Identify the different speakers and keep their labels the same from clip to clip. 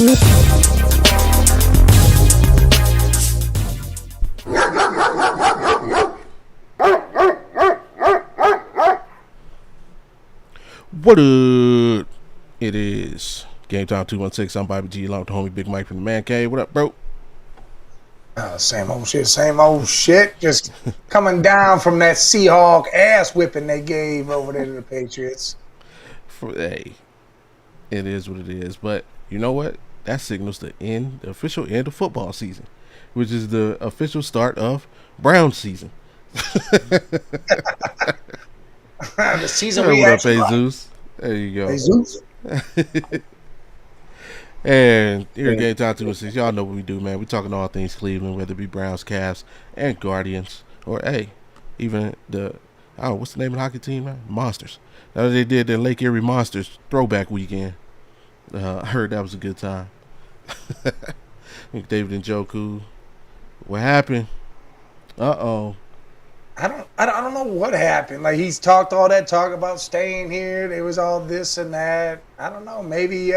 Speaker 1: What up? It is GameTime216. I'm Bobby G along with the homie Big Mike from the Man Cave. What up, bro?
Speaker 2: Same old shit, same old shit. Just coming down from that Seahawk ass whipping they gave over there to the Patriots.
Speaker 1: Hey, it is what it is. But you know what? That signals the official end of football season, which is the official start of Brown season.
Speaker 2: The season
Speaker 1: Hey,
Speaker 2: we
Speaker 1: what up,
Speaker 2: actually
Speaker 1: Jesus? There you go.
Speaker 2: Jesus.
Speaker 1: And here at GameTime216, y'all know what we do, man. We talking all things Cleveland, whether it be Browns, Cavs, and Guardians, or hey, even what's the name of the hockey team, man? Monsters. Now they did the Lake Erie Monsters throwback weekend. I heard that was a good time. David Njoku. What happened?
Speaker 2: I don't know what happened. Like, he's talked all that talk about staying here. There was all this and that. I don't know. Maybe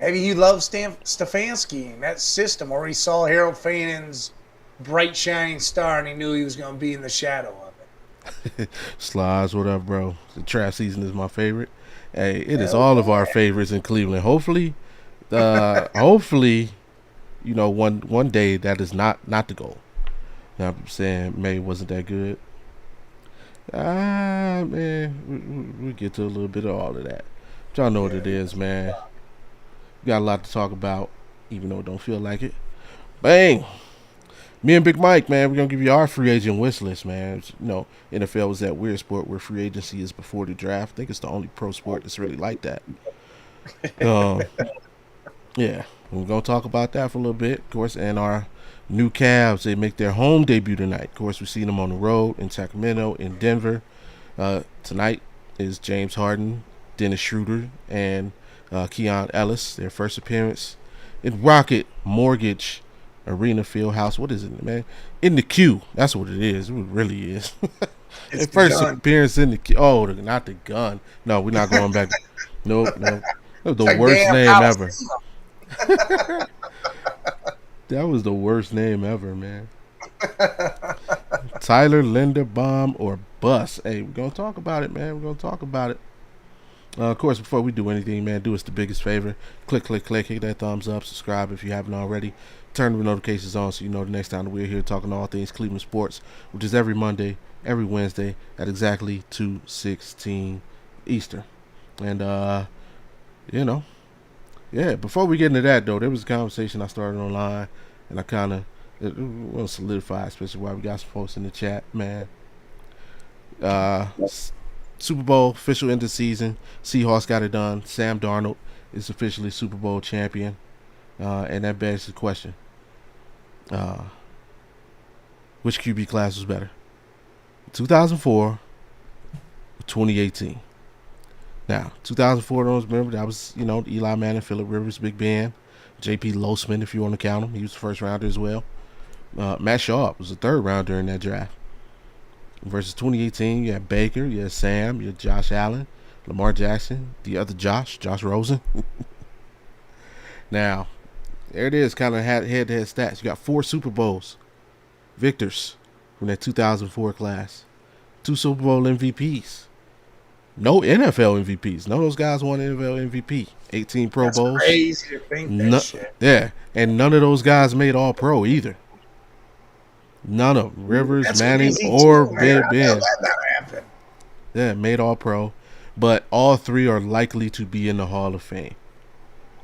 Speaker 2: he loves Stefanski and that system, or he saw Harold Fannin's bright shining star and he knew he was going to be in the shadow of it.
Speaker 1: Slides, what up, bro? The trap season is my favorite. Hey, it is all of our favorites in Cleveland. Hopefully, you know, one day that is not the goal. Now, I'm saying May wasn't that good. Man, we'll get to a little bit of all of that. But y'all know what it is, man. We got a lot to talk about, even though it don't feel like it. Bang! Me and Big Mike, man, we're going to give you our free agent wish list, man. You know, NFL is that weird sport where free agency is before the draft. I think it's the only pro sport that's really like that. Yeah, we're going to talk about that for a little bit, of course, and our new Cavs. They make their home debut tonight. Of course, we've seen them on the road in Sacramento, in Denver. Tonight is James Harden, Dennis Schroeder, and Keon Ellis, their first appearance in Rocket Mortgage Arena Fieldhouse. What is it, man? In the queue. That's what it is. It really is. Their first appearance in the queue. Oh, not the gun. No, we're not going back. Nope. That was the worst name ever. That was the worst name ever, man. Tyler Linderbaum or Bus. Hey, we're going to talk about it, man. We're going to talk about it. Of course, before we do anything, man, do us the biggest favor. Click, hit that thumbs up. Subscribe if you haven't already. Turn the notifications on so you know the next time that we're here talking all things Cleveland sports, which is every Monday, every Wednesday at exactly 2:16 Eastern. And, you know, yeah, before we get into that, though, there was a conversation I started online, and I kind of want to solidify, especially while we got some folks in the chat, man. Super Bowl official end of season. Seahawks got it done. Sam Darnold is officially Super Bowl champion, and that begs the question: which QB class was better, 2004 or 2018? Now, 2004, those remember that was Eli Manning, Phillip Rivers, Big Ben, J.P. Losman, if you want to count him. He was the first rounder as well. Matt Sharp was the third rounder in that draft. Versus 2018, you had Baker, you had Sam, you had Josh Allen, Lamar Jackson, the other Josh Rosen. Now, there it is, kind of head-to-head stats. You got 4 Super Bowls victors from that 2004 class. 2 Super Bowl MVPs. No NFL MVPs. None of those guys won NFL MVP. 18 Pro Bowls.
Speaker 2: That's crazy to think that shit.
Speaker 1: Yeah, and none of those guys made All-Pro either. None of them. Rivers, Manning, or Ben. Yeah, made All-Pro. But all 3 are likely to be in the Hall of Fame.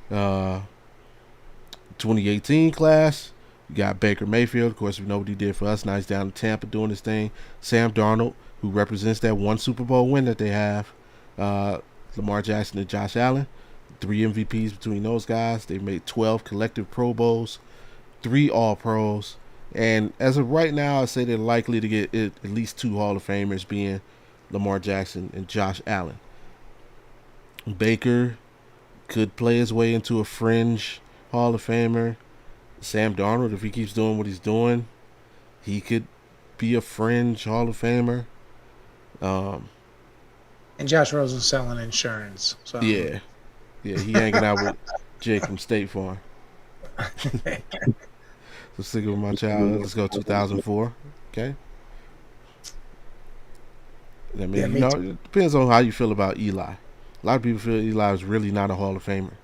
Speaker 1: 2018 class, you got Baker Mayfield. Of course, we know what he did for us. Now he's down in Tampa doing his thing. Sam Darnold, who represents that 1 Super Bowl win that they have. Lamar Jackson and Josh Allen. 3 MVPs between those guys. They made 12 collective Pro Bowls. 3 All-Pros. And as of right now, I say they're likely to get at least 2 Hall of Famers, being Lamar Jackson and Josh Allen. Baker could play his way into a fringe Hall of Famer. Sam Darnold, if he keeps doing what he's doing, he could be a fringe Hall of Famer.
Speaker 2: And Josh Rosen selling insurance. So.
Speaker 1: Yeah, he hanging out with Jake from State Farm. So sticking with my child, let's go 2004. Okay. I mean,
Speaker 2: Yeah,
Speaker 1: you
Speaker 2: me
Speaker 1: know,
Speaker 2: too.
Speaker 1: it depends on how you feel about Eli. A lot of people feel Eli is really not a Hall of Famer.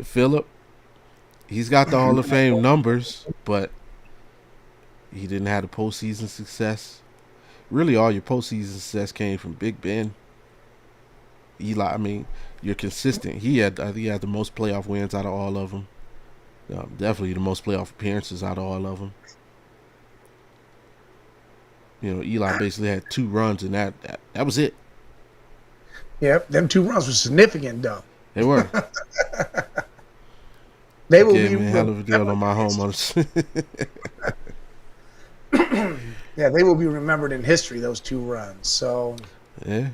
Speaker 1: Philip, he's got the Hall of Fame numbers, but he didn't have the postseason success. Really, all your postseason success came from Big Ben. Eli, I mean, you're consistent. He had the most playoff wins out of all of them. Definitely the most playoff appearances out of all of them. You know, Eli basically had 2 runs, and that was it.
Speaker 2: Yep, them 2 runs were significant, though.
Speaker 1: They were.
Speaker 2: They will
Speaker 1: Gave
Speaker 2: be
Speaker 1: me a hell of a deal on my
Speaker 2: remembered
Speaker 1: homeowners.
Speaker 2: yeah, they will be remembered in history, those 2 runs. So,
Speaker 1: Yeah.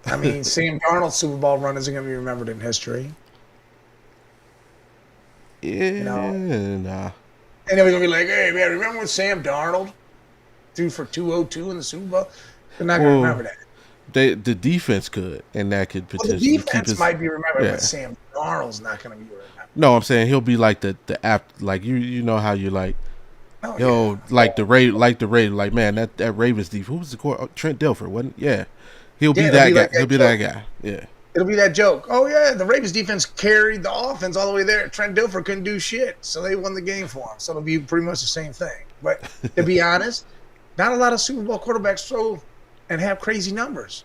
Speaker 2: I mean, Sam Darnold's Super Bowl run isn't going to be remembered in history.
Speaker 1: Yeah,
Speaker 2: You know?
Speaker 1: nah.
Speaker 2: And then we're going to be like, hey, man, remember when Sam Darnold threw for 202 in the Super Bowl? They're not going to remember that.
Speaker 1: The defense could, and that could
Speaker 2: Well, the
Speaker 1: potentially keep
Speaker 2: defense
Speaker 1: his.
Speaker 2: might be remembered,
Speaker 1: Yeah.
Speaker 2: but Sam Darnold's not going to be remembered.
Speaker 1: No, I'm saying he'll be like the app, like you know how you're like,
Speaker 2: Oh,
Speaker 1: yo,
Speaker 2: yeah.
Speaker 1: like the Raven, like man, that Ravens defense. Who was the core? Trent Dilfer, wasn't? Yeah, he'll be
Speaker 2: Yeah,
Speaker 1: that
Speaker 2: it'll be
Speaker 1: guy.
Speaker 2: like that
Speaker 1: He'll be
Speaker 2: joke.
Speaker 1: that guy. Yeah,
Speaker 2: It'll be that joke. Oh, yeah, the Ravens defense carried the offense all the way there. Trent Dilfer couldn't do shit, so they won the game for him. So it'll be pretty much the same thing. But to be honest, not a lot of Super Bowl quarterbacks throw and have crazy numbers.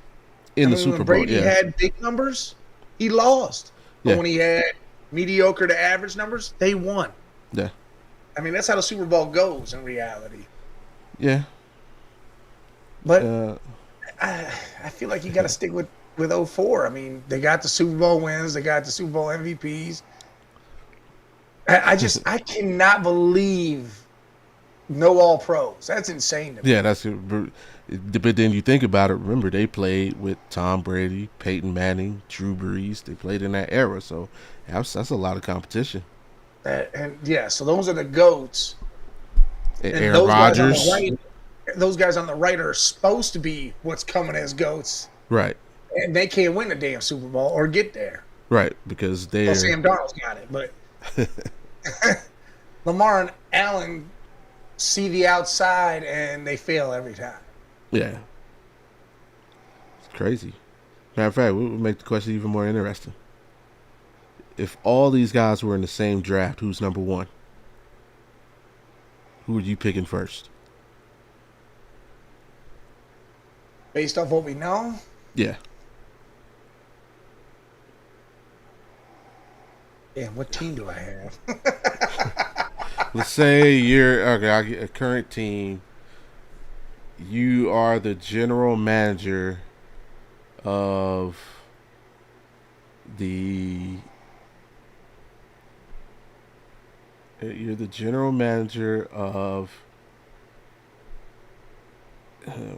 Speaker 1: in
Speaker 2: I
Speaker 1: the
Speaker 2: mean,
Speaker 1: Super
Speaker 2: when
Speaker 1: Bowl.
Speaker 2: Brady
Speaker 1: Yeah,
Speaker 2: had big numbers, he lost. But
Speaker 1: Yeah.
Speaker 2: when he had mediocre to average numbers, they won.
Speaker 1: yeah,
Speaker 2: I mean, that's how the Super Bowl goes in reality.
Speaker 1: yeah.
Speaker 2: But
Speaker 1: Uh,
Speaker 2: I feel like you got to stick with 04. I mean, they got the Super Bowl wins. They got the Super Bowl MVPs. I cannot believe no all pros. That's insane to me.
Speaker 1: yeah, that's. But then you think about it. Remember, they played with Tom Brady, Peyton Manning, Drew Brees. They played in that era, so that's a lot of competition.
Speaker 2: And yeah, so those are the GOATs. And
Speaker 1: Aaron
Speaker 2: those
Speaker 1: Rodgers,
Speaker 2: guys on the right, those guys on the right are supposed to be what's coming as GOATs.
Speaker 1: right,
Speaker 2: And they can't win the damn Super Bowl or get there.
Speaker 1: right, because they're
Speaker 2: Well, Sam Darnold's got it, but Lamar and Allen see the outside and they fail every time.
Speaker 1: yeah, it's crazy. Matter of fact, we would make the question even more interesting. If all these guys were in the same draft, who's number one? Who are you picking first?
Speaker 2: Based off what we know,
Speaker 1: Yeah.
Speaker 2: damn, what team do I have?
Speaker 1: Let's say you're okay. I get a current team. You are the general manager of the. You're the general manager of.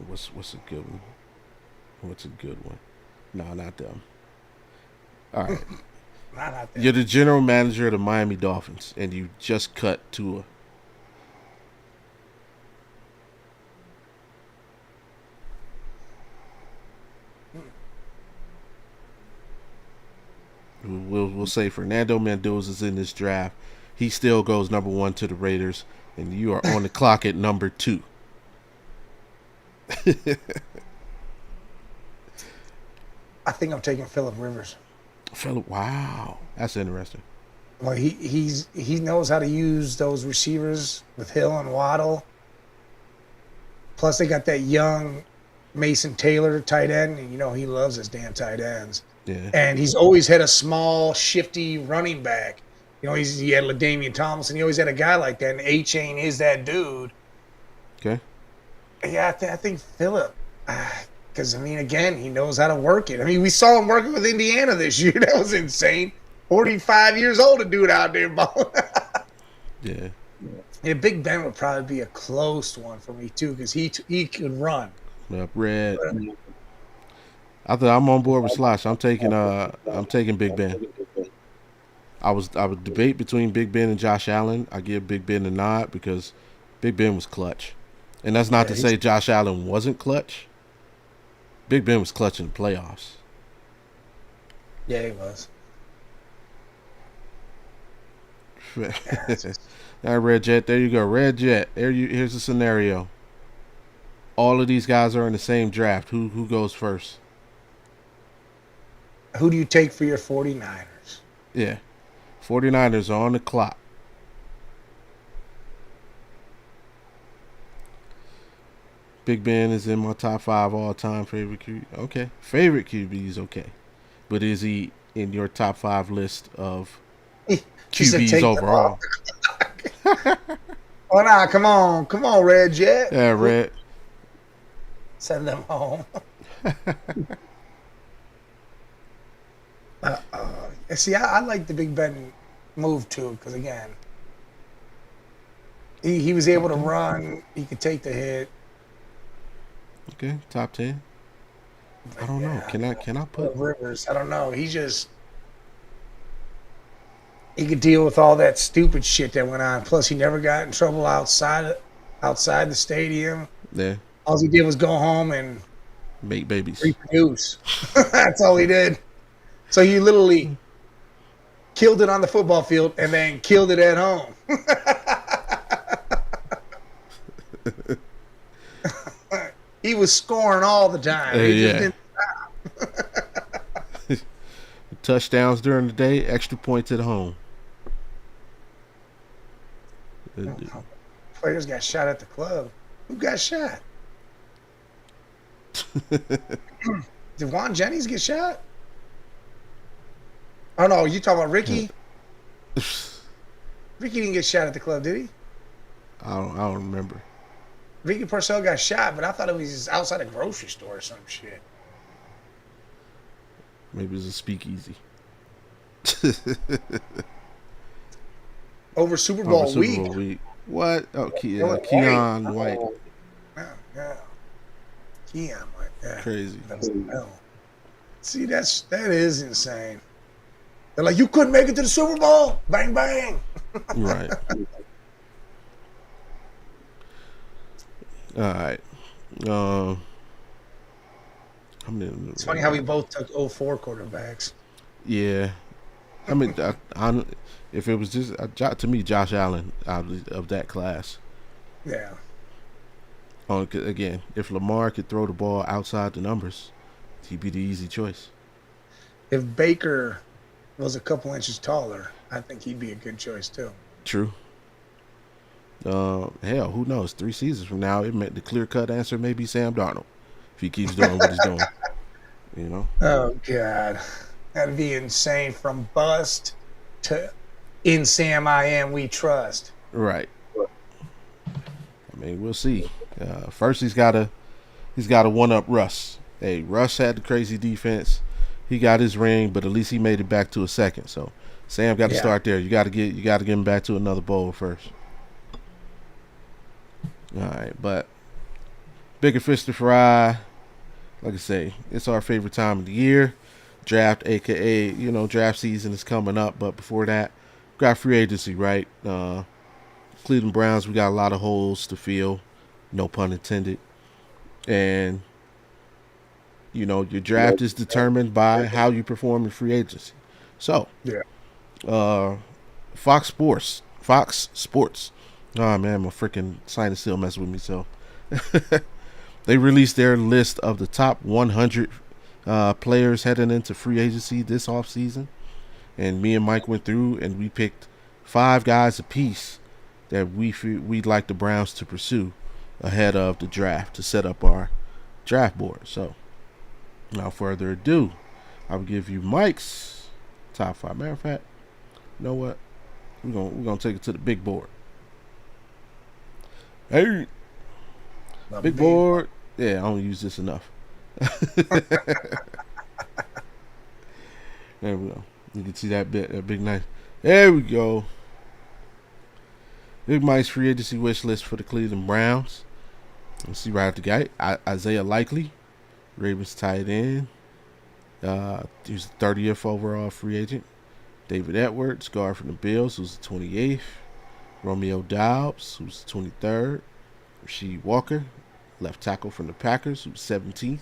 Speaker 1: What's a good one? What's a good one? No, not them. All right.
Speaker 2: Not out there.
Speaker 1: You're the general manager of the Miami Dolphins, and you just cut Tua. We'll say Fernando Mendoza is in this draft. He still goes number one to the Raiders, and you are on the clock at number 2.
Speaker 2: I think I'm taking Phillip Rivers.
Speaker 1: Philip, wow, that's interesting.
Speaker 2: Well, he knows how to use those receivers with Hill and Waddle. Plus, they got that young Mason Taylor tight end, and you know he loves his damn tight ends.
Speaker 1: Yeah,
Speaker 2: And he's always had a small, shifty running back. You know, he had LaDainian Tomlinson. He always had a guy like that, and A-Chain is that dude.
Speaker 1: okay.
Speaker 2: Yeah, I think Phillip. Because, I mean, again, he knows how to work it. I mean, we saw him working with Indiana this year. That was insane. 45 years old, a dude out there balling.
Speaker 1: Yeah,
Speaker 2: Yeah, Big Ben would probably be a close one for me, too, because he could run.
Speaker 1: Red. I thought I'm on board with Slosh. I'm taking Big Ben. I would debate between Big Ben and Josh Allen. I give Big Ben a nod because Big Ben was clutch, and that's not to say Josh Allen wasn't clutch, Big Ben was clutching the playoffs.
Speaker 2: Yeah, he was.
Speaker 1: All right, Red Jet. There you go, Red Jet. Here's the scenario. All of these guys are in the same draft. Who goes first?
Speaker 2: Who do you take for your 49ers?
Speaker 1: Yeah, 49ers are on the clock. Big Ben is in my top 5 all-time favorite QB. Okay, favorite QB is okay, but is he in your top 5 list of
Speaker 2: She said,
Speaker 1: QBs
Speaker 2: take
Speaker 1: overall?
Speaker 2: Oh, nah, come on, Red Jet.
Speaker 1: Yeah, Red.
Speaker 2: Send them home. See, I like the Big Ben move too, because again, he was able to run. He could take the hit.
Speaker 1: Okay, top 10. I don't know. Can I put
Speaker 2: Rivers? I don't know. He could deal with all that stupid shit that went on. Plus, he never got in trouble outside the stadium.
Speaker 1: Yeah.
Speaker 2: All he did was go home and
Speaker 1: make babies.
Speaker 2: Reproduce. That's all he did. So he literally killed it on the football field and then killed it at home. He was scoring all the time. He just didn't stop.
Speaker 1: Touchdowns during the day, extra points at home.
Speaker 2: Players got shot at the club. Who got shot? Did Juan Jennings get shot? Oh no, you talking about Ricky? Ricky didn't get shot at the club, did he?
Speaker 1: I don't remember.
Speaker 2: Ricky Purcell got shot, but I thought it was outside a grocery store or some shit.
Speaker 1: Maybe it was a speakeasy.
Speaker 2: Over Super Bowl
Speaker 1: week. What? Oh, Keon White.
Speaker 2: Yeah. Keon White. Yeah.
Speaker 1: Crazy.
Speaker 2: See, that is insane. They're like, you couldn't make it to the Super Bowl? Bang, bang.
Speaker 1: Right. All right.
Speaker 2: It's funny how we both took 04 quarterbacks.
Speaker 1: Yeah. I mean, if it was just to me, Josh Allen out of that class.
Speaker 2: Yeah.
Speaker 1: Again, if Lamar could throw the ball outside the numbers, he'd be the easy choice.
Speaker 2: If Baker was a couple inches taller, I think he'd be a good choice too.
Speaker 1: True. Hell, who knows? 3 seasons from now, the clear-cut answer may be Sam Darnold if he keeps doing what he's doing. You know?
Speaker 2: Oh God, that'd be insane. From bust to in Sam I am we trust.
Speaker 1: Right. I mean, we'll see. First, he's got to one-up Russ. Hey, Russ had the crazy defense. He got his ring, but at least he made it back to a second. So Sam got to start there. You got to get him back to another bowl first. All right, but bigger fish to fry. Like I say, it's our favorite time of the year. Draft, aka draft season is coming up. But before that, got free agency, right? Cleveland Browns, we got a lot of holes to fill, no pun intended. And your draft is determined by how you perform in free agency. So, Fox Sports. Oh man, my freaking sinus still messing with me. So they released their list of the top 100 players heading into free agency this offseason. And me and Mike went through and we picked 5 guys apiece that we'd like the Browns to pursue ahead of the draft to set up our draft board. So without further ado, I will give you Mike's top 5. Matter of fact, you know what? We're gonna take it to the big board. Hey, big board. Yeah, I don't use this enough. There we go. You can see that big nice. There we go. Big Mike's free agency wish list for the Cleveland Browns. Let's see right out the gate. Isaiah Likely, Ravens tight end. He's the 30th overall free agent. David Edwards, guard from the Bills, who's the 28th. Romeo Doubs, who's the 23rd. Rasheed Walker, left tackle from the Packers, who's 17th.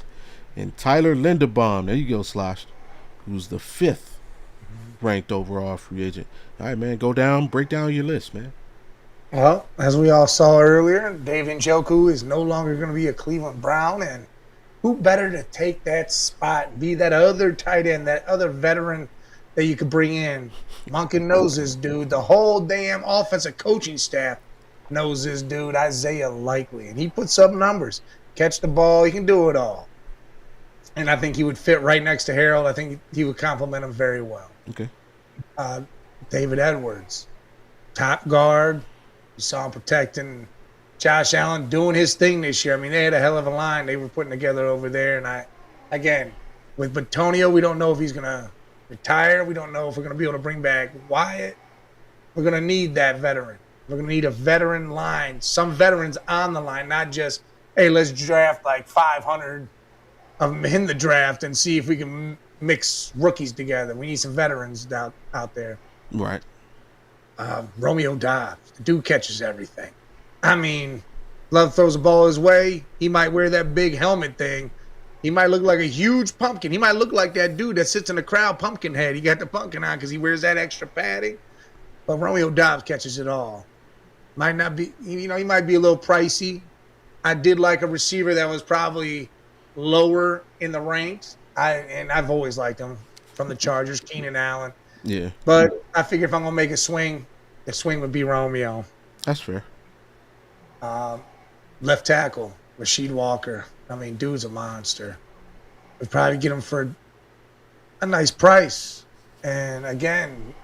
Speaker 1: And Tyler Linderbaum, there you go, Slosh, who's the 5th ranked overall free agent. All right, man, break down your list, man.
Speaker 2: Well, as we all saw earlier, Dave Njoku is no longer going to be a Cleveland Brown, and who better to take that spot, be that other tight end, that other veteran that you could bring in. Monken knows this dude. The whole damn offensive coaching staff knows this dude, Isaiah Likely, and he puts up numbers. Catch the ball, he can do it all. And I think he would fit right next to Harold. I think he would complement him very well.
Speaker 1: Okay.
Speaker 2: David Edwards, top guard. You saw him protecting Josh Allen, doing his thing this year. I mean, they had a hell of a line they were putting together over there. And again, with Batonio, we don't know if he's going to retire. We don't know if we're going to be able to bring back Wyatt. We're going to need that veteran. We're going to need a veteran line, some veterans on the line, not just, hey, let's draft like 500 of them in the draft and see if we can mix rookies together. We need some veterans out there.
Speaker 1: Right.
Speaker 2: Romeo Dobbs, the dude catches everything. I mean, Love throws the ball his way. He might wear that big helmet thing. He might look like a huge pumpkin. He might look like that dude that sits in the crowd, Pumpkinhead. He got the pumpkin on because he wears that extra padding. But Romeo Dobbs catches it all. Might not be, he might be a little pricey. I did like a receiver that was probably lower in the ranks. I've always liked him from the Chargers, Keenan Allen.
Speaker 1: Yeah.
Speaker 2: But I figure if I'm going to make a swing, the swing would be Romeo.
Speaker 1: That's fair.
Speaker 2: Left tackle, Rasheed Walker. I mean, dude's a monster. We'd probably get him for a nice price. And again,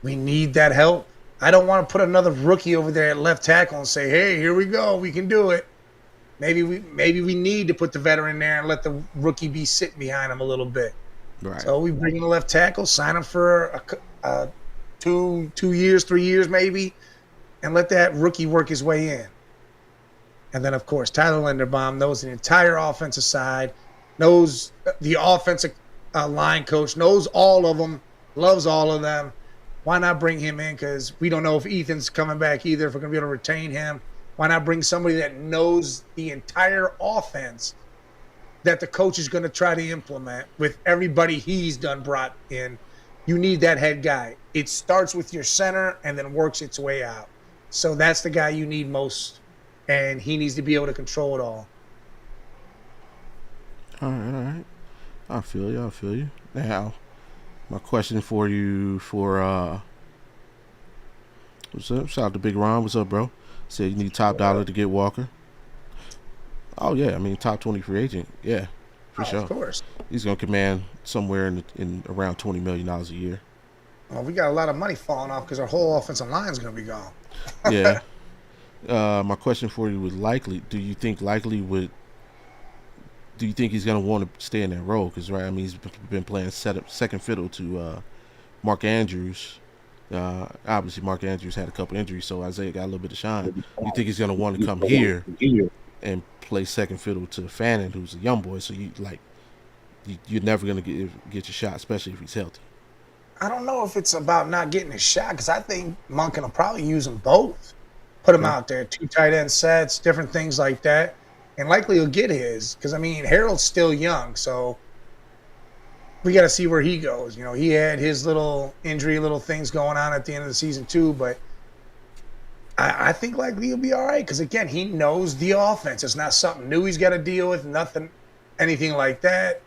Speaker 2: we need that help. I don't want to put another rookie over there at left tackle and say, hey, here we go. We can do it. Maybe we need to put the veteran there and let the rookie be sitting behind him a little bit.
Speaker 1: Right.
Speaker 2: So we bring in the left tackle, sign him for a 2 years, 3 years maybe, and let that rookie work his way in. And then, of course, Tyler Linderbaum knows the entire offensive side, knows the offensive line coach, knows all of them, loves all of them. Why not bring him in? Because we don't know if Ethan's coming back either, if we're going to be able to retain him. Why not bring somebody that knows the entire offense that the coach is going to try to implement with everybody he's done brought in? You need that head guy. It starts with your center and then works its way out. So that's the guy you need most, and he needs to be able to control it all.
Speaker 1: All right. I feel you. Now, my question for you what's up? Shout out to Big Ron. What's up, bro? Said you need top dollar to get Walker. Oh yeah, I mean top 20 free agent. Yeah, for sure.
Speaker 2: Of course.
Speaker 1: He's gonna command somewhere in around $20 million a year.
Speaker 2: Well, we got a lot of money falling off because our whole offensive line is going to be gone.
Speaker 1: Yeah. My question for you was Likely. Do you think he's gonna want to stay in that role? Because right, I mean he's been playing second fiddle to Mark Andrews. Obviously, Mark Andrews had a couple injuries, so Isaiah got a little bit of shine. You think he's gonna want to come here and play second fiddle to Fannin, who's a young boy? So you're never gonna get your shot, especially if he's healthy.
Speaker 2: I don't know if it's about not getting a shot because I think Monken will probably use them both. Put him out there, 2 tight end sets, different things like that. And likely he'll get his because, I mean, Harold's still young, so we got to see where he goes. You know, he had his little injury, little things going on at the end of the season too, but I think likely he'll be all right because, again, he knows the offense. It's not something new he's got to deal with, anything like that.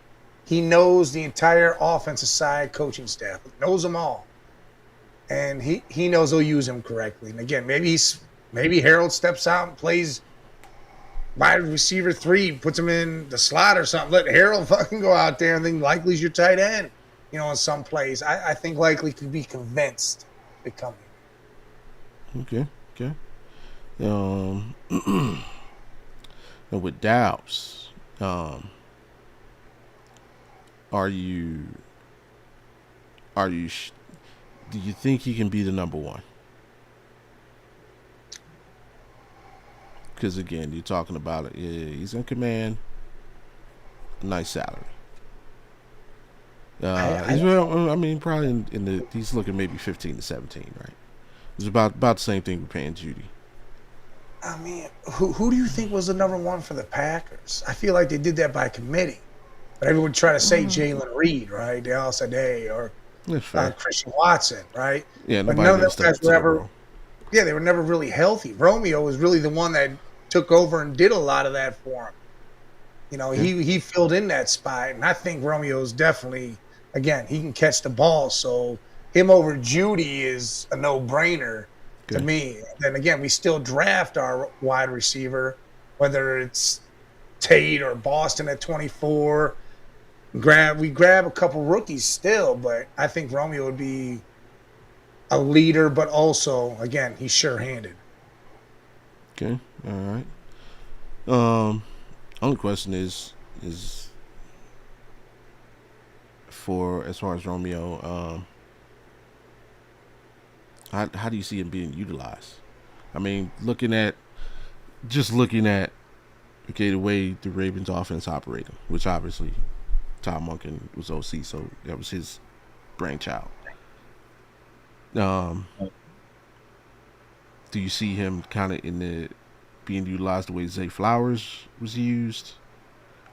Speaker 2: He knows the entire offensive side coaching staff, knows them all. And he knows they'll use him correctly. And, again, maybe Harold steps out and plays wide receiver 3, puts him in the slot or something. Let Harold fucking go out there, and then Likely's your tight end, in some plays. I think Likely could be convinced to come
Speaker 1: in. Okay. And with Doubs, do you think he can be the number one? Because again, you're talking about it. Yeah, he's gonna command a nice salary. Probably he's looking maybe 15 to 17, right? It's about the same thing with paying Judy.
Speaker 2: I mean, who do you think was the number one for the Packers? I feel like they did that by committee. But everyone tried to say Jalen Reed, right? They all said, hey, or
Speaker 1: That's fair.
Speaker 2: Christian Watson, right?
Speaker 1: Yeah,
Speaker 2: But
Speaker 1: nobody
Speaker 2: none of
Speaker 1: really
Speaker 2: those
Speaker 1: stepped
Speaker 2: guys
Speaker 1: into
Speaker 2: were
Speaker 1: the
Speaker 2: ever,
Speaker 1: role.
Speaker 2: yeah, they were never really healthy. Romeo was really the one that took over and did a lot of that for him. You know,
Speaker 1: Okay.
Speaker 2: he filled in that spot, and I think Romeo is definitely, again, he can catch the ball. So him over Judy is a no-brainer to
Speaker 1: Okay.
Speaker 2: me. Then again, we still draft our wide receiver, whether it's Tate or Boston at 24. We grab a couple rookies still, but I think Romeo would be a leader, but also again he's sure-handed.
Speaker 1: Okay. All right. Um, only question is for as far as Romeo. How do you see him being utilized? I mean, looking at okay the way the Ravens offense operated, which obviously Tom Monken was OC, so that was his brainchild. Um, do you see him kind of in the being utilized the way Zay Flowers was used,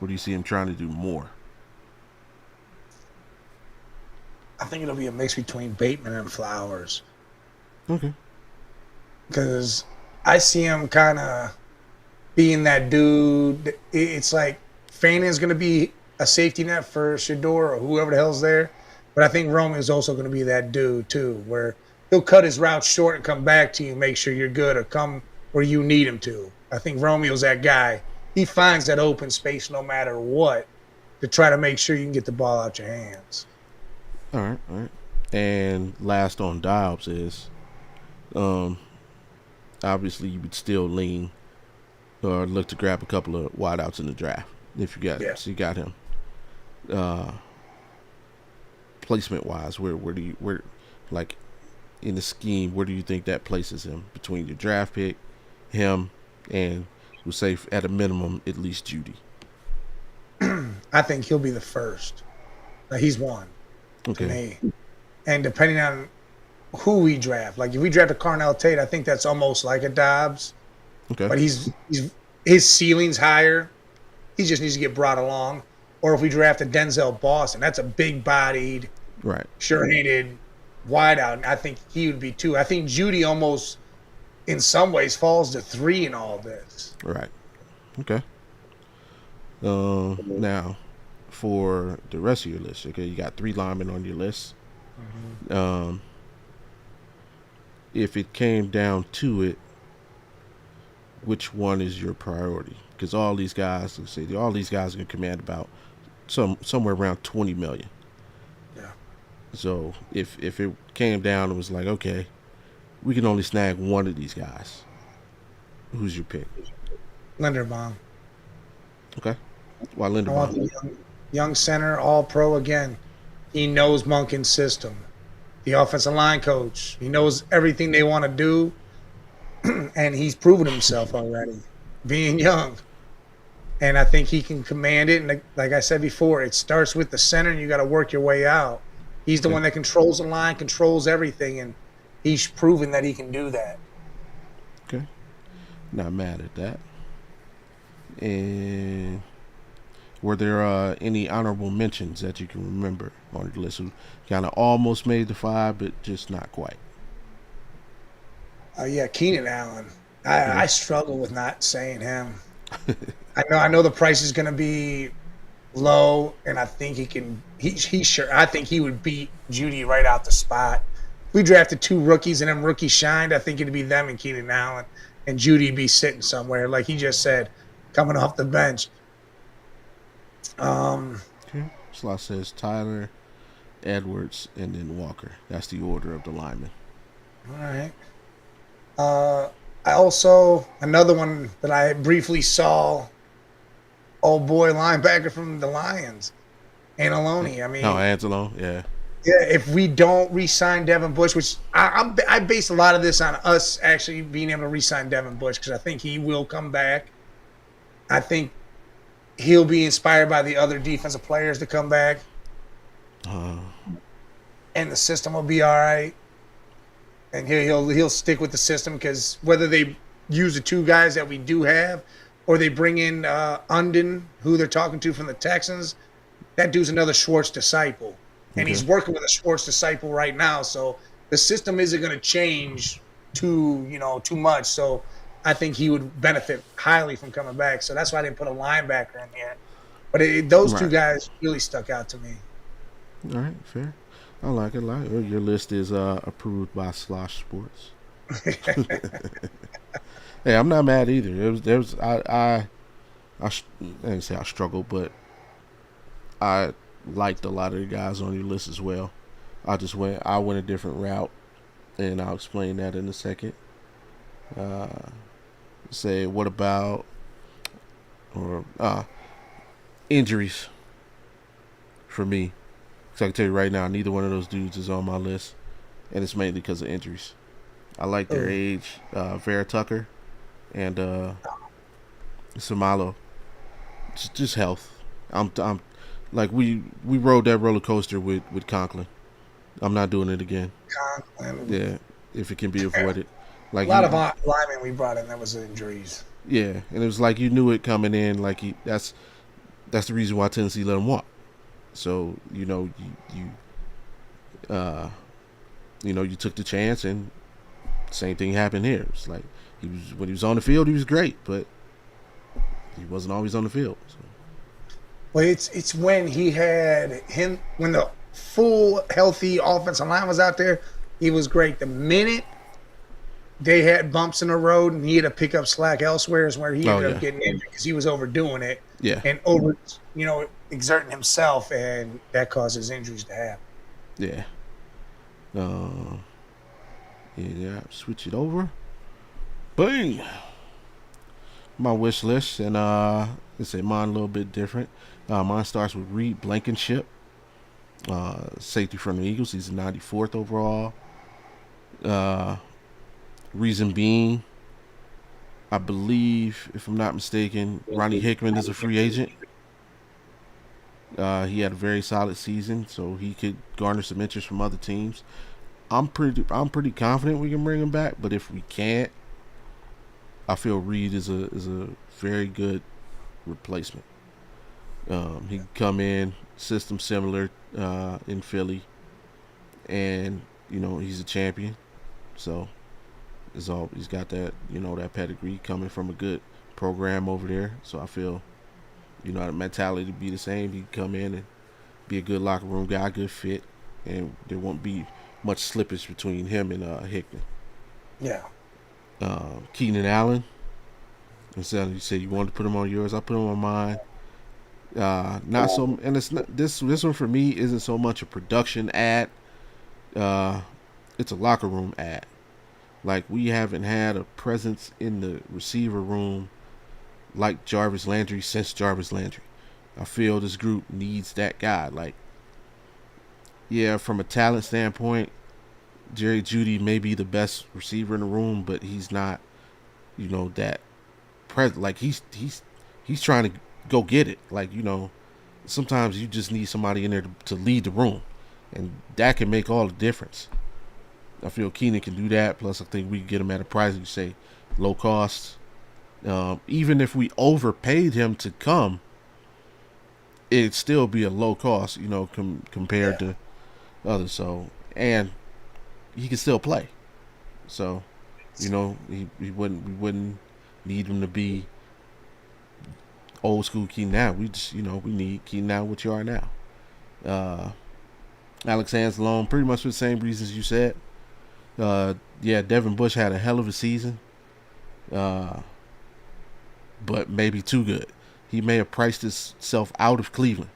Speaker 1: or do you see him trying to do more?
Speaker 2: I think it'll be a mix between Bateman and Flowers
Speaker 1: Okay.
Speaker 2: because I see him kind of being that dude. It's like Fannon's going to be a safety net for Shador or whoever the hell's there, but I think Romeo's also going to be that dude too, where he'll cut his route short and come back to you, make sure you're good, or come where you need him to. I think Romeo's that guy. He finds that open space no matter what to try to make sure you can get the ball out your hands.
Speaker 1: All right. All right. And last on Dobbs is, um, obviously you would still lean or look to grab a couple of wideouts in the draft if you got
Speaker 2: Yeah.
Speaker 1: so you got him. Uh, placement wise, where like in the scheme, where do you think that places him between your draft pick, him, and we'll say at a minimum at least Judy?
Speaker 2: I think he'll be the first. He's one to
Speaker 1: Okay.
Speaker 2: me. And depending on who we draft, like if we draft a Carnell Tate, I think that's almost like a Dobbs.
Speaker 1: Okay.
Speaker 2: But his ceiling's higher. He just needs to get brought along. Or if we draft a Denzel Boston, that's a big-bodied,
Speaker 1: Right.
Speaker 2: sure-handed wideout. And I think he would be two. I think Judy almost, in some ways, falls to three in all this.
Speaker 1: Right. Okay. Now, for the rest of your list, okay, you got 3 linemen on your list.
Speaker 2: Mm-hmm.
Speaker 1: Um, if it came down to it, which one is your priority? Because all these guys, let's say, all these guys can command about somewhere around 20 million.
Speaker 2: Yeah.
Speaker 1: So if it came down and was like, okay, we can only snag one of these guys, who's your pick?
Speaker 2: Linderbaum.
Speaker 1: Okay, why
Speaker 2: I want the
Speaker 1: Linderbaum?
Speaker 2: young center, all pro again. He knows Monken's system. The offensive line coach. He knows everything they want to do, and he's proven himself already, being young. And I think he can command it. And like I said before, it starts with the center, and you got to work your way out. He's the
Speaker 1: Okay.
Speaker 2: one that controls the line, controls everything, and he's proven that he can do that.
Speaker 1: Okay, not mad at that. And were there any honorable mentions that you can remember on the list who kind of almost made the 5, but just not quite?
Speaker 2: Yeah, Keenan Allen.
Speaker 1: Yeah.
Speaker 2: I struggle with not saying him. I know the price is going to be low, and I think he can. He sure. I think he would beat Judy right out the spot. We drafted 2 rookies, and them rookies shined. I think it'd be them and Keenan Allen, and Judy be sitting somewhere, like he just said, coming off the bench.
Speaker 1: Okay. Slot says Tyler, Edwards, and then Walker. That's the order of the linemen.
Speaker 2: All right. I also another one that I briefly saw. Old boy linebacker from the Lions, Anzalone. I mean,
Speaker 1: Oh, Anzalone, yeah.
Speaker 2: yeah, if we don't re-sign Devin Bush, which I base a lot of this on us actually being able to re-sign Devin Bush because I think he will come back. I think he'll be inspired by the other defensive players to come back, and the system will be all right. And he'll stick with the system because whether they use the two guys that we do have, or they bring in Undon, who they're talking to from the Texans. That dude's another Schwartz disciple, and
Speaker 1: Okay.
Speaker 2: he's working with a Schwartz disciple right now. So the system isn't going to change too much. So I think he would benefit highly from coming back. So that's why I didn't put a linebacker in here. But those two
Speaker 1: Right.
Speaker 2: guys really stuck out to me.
Speaker 1: All right. Fair. I like it. Your list is approved by Slosh Sports. Hey, I'm not mad either. There was I didn't say I struggled, but I liked a lot of the guys on your list as well. I went a different route, and I'll explain that in a second. Uh, Say what about or injuries for me? So I can tell you right now, neither one of those dudes is on my list, and it's mainly because of injuries. I like their age, Vera Tucker and Samalo. Just health. I'm like we rode that roller coaster with Conklin. I'm not doing it again.
Speaker 2: And
Speaker 1: Yeah, if it can be
Speaker 2: a
Speaker 1: avoided. Like
Speaker 2: lot of linemen we brought in that was injuries.
Speaker 1: yeah, and it was like you knew it coming in. Like that's the reason why Tennessee let him walk. So uh, you took the chance, and same thing happened here. It's like when he was on the field, he was great, but he wasn't always on the field. So.
Speaker 2: Well, it's when he had him when the full healthy offensive line was out there, he was great. The minute they had bumps in the road and he had to pick up slack elsewhere is where he ended up getting injured because he was overdoing it
Speaker 1: Yeah,
Speaker 2: and exerting himself, and that causes injuries to happen.
Speaker 1: yeah. Uh, yeah, switch it over. Bang. My wish list, and let's say mine a little bit different. Mine starts with Reed Blankenship, safety from the Eagles. He's 94th overall. Uh, Reason being, I believe, if I'm not mistaken, Ronnie Hickman is a free agent. He had a very solid season, so he could garner some interest from other teams. I'm pretty confident we can bring him back, but if we can't, I feel Reed is a very good replacement. He can come in, system similar in Philly, and he's a champion, so he's got that that pedigree coming from a good program over there. So I feel the mentality to be the same. He can come in and be a good locker room guy, good fit, and there won't be much slippage between him and Hickman.
Speaker 2: Yeah.
Speaker 1: Keenan Allen. And so you said you wanted to put him on yours. I put him on mine. Not so, and it's not this one for me isn't so much a production ad. It's a locker room ad. Like we haven't had a presence in the receiver room like Jarvis Landry since Jarvis Landry. I feel this group needs that guy. Like, yeah, from a talent standpoint, Jerry Jeudy may be the best receiver in the room, but he's not, that present. Like he's trying to go get it. Like sometimes you just need somebody in there to lead the room, and that can make all the difference. I feel Keenan can do that. Plus, I think we can get him at a price, you say, low cost. Even if we overpaid him to come, it'd still be a low cost, compared to others. So, and he can still play. So, we wouldn't need him to be old school Keenan now. We just, we need Keenan now, what you are now. Alex Anzalone, pretty much for the same reasons you said. Yeah, Devin Bush had a hell of a season, but maybe too good. He may have priced himself out of Cleveland,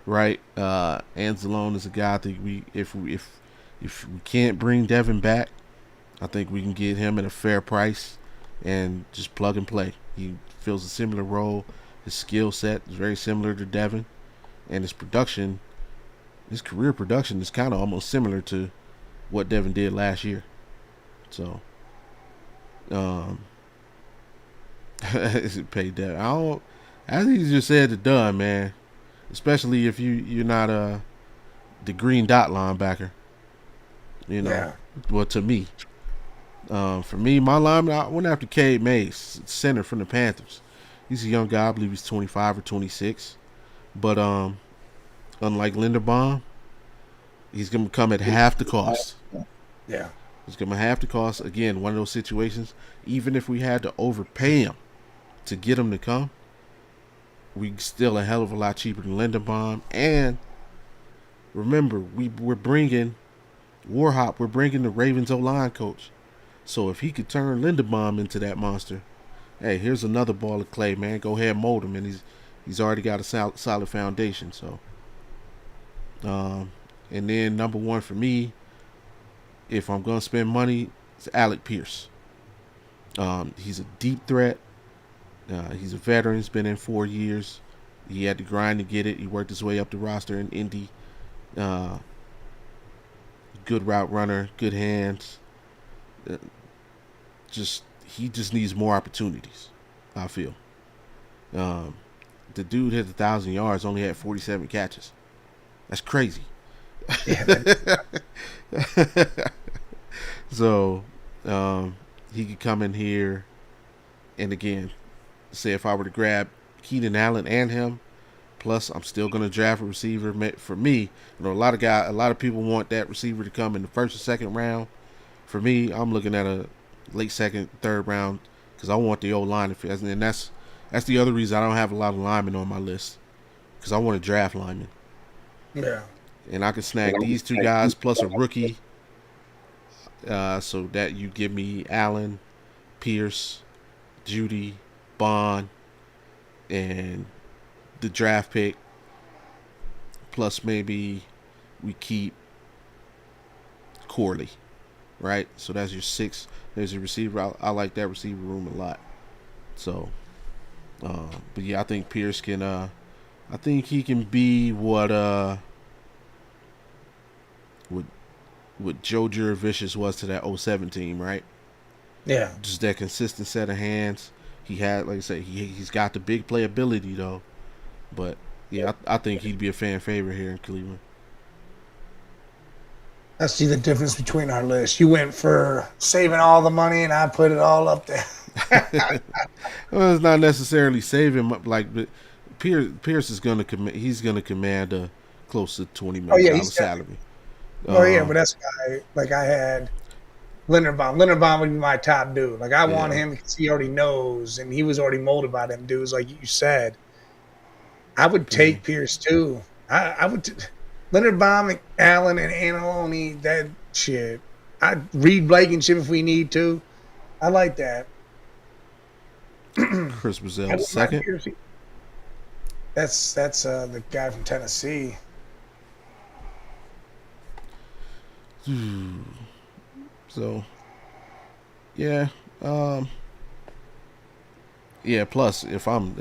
Speaker 1: right? Anzalone is a guy I think if we can't bring Devin back, I think we can get him at a fair price and just plug and play. He fills a similar role. His skill set is very similar to Devin, and his career production is kind of almost similar to what Devin did last year. So, pay Devin. I think he's just said to done, man. Especially if you're not the green dot linebacker.
Speaker 2: Yeah.
Speaker 1: Well, to me. For me, my lineman, I went after Cade Mays, center from the Panthers. He's a young guy. I believe he's 25 or 26. But unlike Linderbaum, he's going to come at half the cost.
Speaker 2: Yeah.
Speaker 1: He's going to half the cost. Again, one of those situations, even if we had to overpay him to get him to come, we still a hell of a lot cheaper than Linderbaum. And remember, we're bringing Warhop. We're bringing the Ravens O-line coach. So if he could turn Linderbaum into that monster, hey, here's another ball of clay, man. Go ahead and mold him, and he's already got a solid foundation. So, and then number one for me, if I'm gonna spend money, it's Alec Pierce. He's a deep threat. He's a veteran. He's been in 4 years. He had to grind to get it. He worked his way up the roster in Indy. Good route runner, good hands. He just needs more opportunities, I feel. The dude hit 1,000 yards, only had 47 catches. That's crazy.
Speaker 2: Yeah.
Speaker 1: So he could come in here, and again, say if I were to grab Keenan Allen and him, plus I'm still going to draft a receiver. For me, a lot of people want that receiver to come in the first or second round. For me, I'm looking at a late second, third round because I want the O-line, and that's the other reason I don't have a lot of linemen on my list, because I want to draft linemen.
Speaker 2: Yeah.
Speaker 1: And I can snag these two guys plus a rookie, so that you give me Allen, Pierce, Judy, Bond, and the draft pick, plus maybe we keep Corley, right? So that's your 6. There's a receiver. I like that receiver room a lot. So, but yeah, I think Pierce can. I think he can be what Joe Juravicius was to that 07 team, right?
Speaker 2: Yeah.
Speaker 1: Just that consistent set of hands. He had, like I said, he's got the big playability though. But yeah, I think he'd be a fan favorite here in Cleveland.
Speaker 2: I see the difference between our lists. You went for saving all the money, and I put it all up there.
Speaker 1: Well, it's not necessarily saving, but Pierce is going to he's going to command a close to $20 million salary.
Speaker 2: But that's why, like, I had Linderbaum. Linderbaum would be my top dude. Like, I want him because he already knows, and he was already molded by them dudes, like you said. I would take Pierce too. I would. Linderbaum, Allen, and Aneloni, that shit. I'd read Blankenship if we need to. I like that.
Speaker 1: Chris Brazil second.
Speaker 2: That's the guy from Tennessee.
Speaker 1: So, yeah. Yeah, plus, if I'm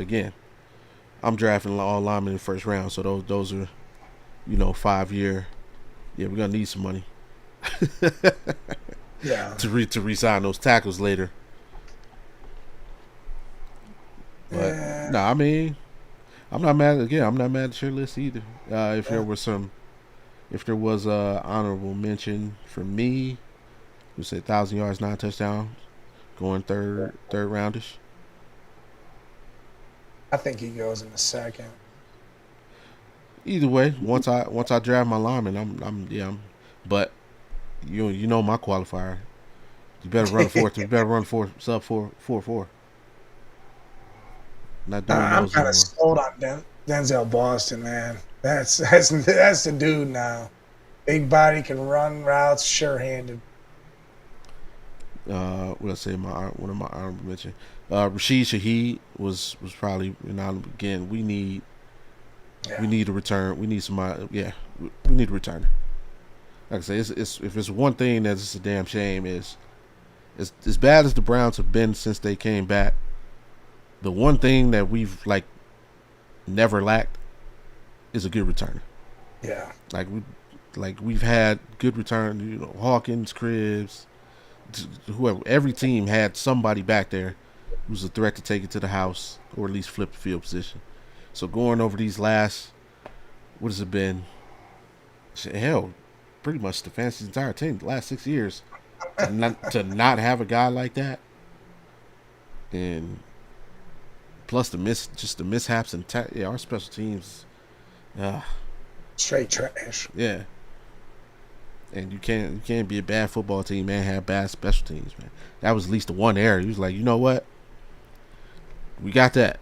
Speaker 1: drafting all linemen in the first round, so those are, 5-year. Yeah, we're going to need some money.
Speaker 2: Yeah.
Speaker 1: To re-sign those tackles later. But, I mean, I'm not mad at your list either. If there was a honorable mention for me, we say 1,000 yards, 9 touchdowns, going third roundish.
Speaker 2: I think he goes in the second.
Speaker 1: Either way, once I draft my lineman, but you know my qualifier. You better run sub 4.4. Not doing
Speaker 2: I'm
Speaker 1: those
Speaker 2: kind of sold on Denzel Boston, man. That's the dude now. Big body, can run routes, sure-handed.
Speaker 1: What I say? One of my honorable mention. Rashid Shaheed was probably. And again, we need a return. We need somebody. Yeah, we need a returner. Like I say, it's if it's one thing that's just a damn shame is as bad as the Browns have been since they came back. The one thing that we've never lacked is a good returner.
Speaker 2: Yeah.
Speaker 1: We've had good return. Hawkins, Cribbs, whoever. Every team had somebody back there who's a threat to take it to the house or at least flip the field position. So going over these last, what has it been? Hell, pretty much Stefanski's entire team, the last 6 years. to not have a guy like that, and plus the mishaps and yeah, our special teams, uh,
Speaker 2: Straight trash.
Speaker 1: yeah. And you can't be a bad football team and have bad special teams, man. That was at least the one error. He was like, you know what, we got that.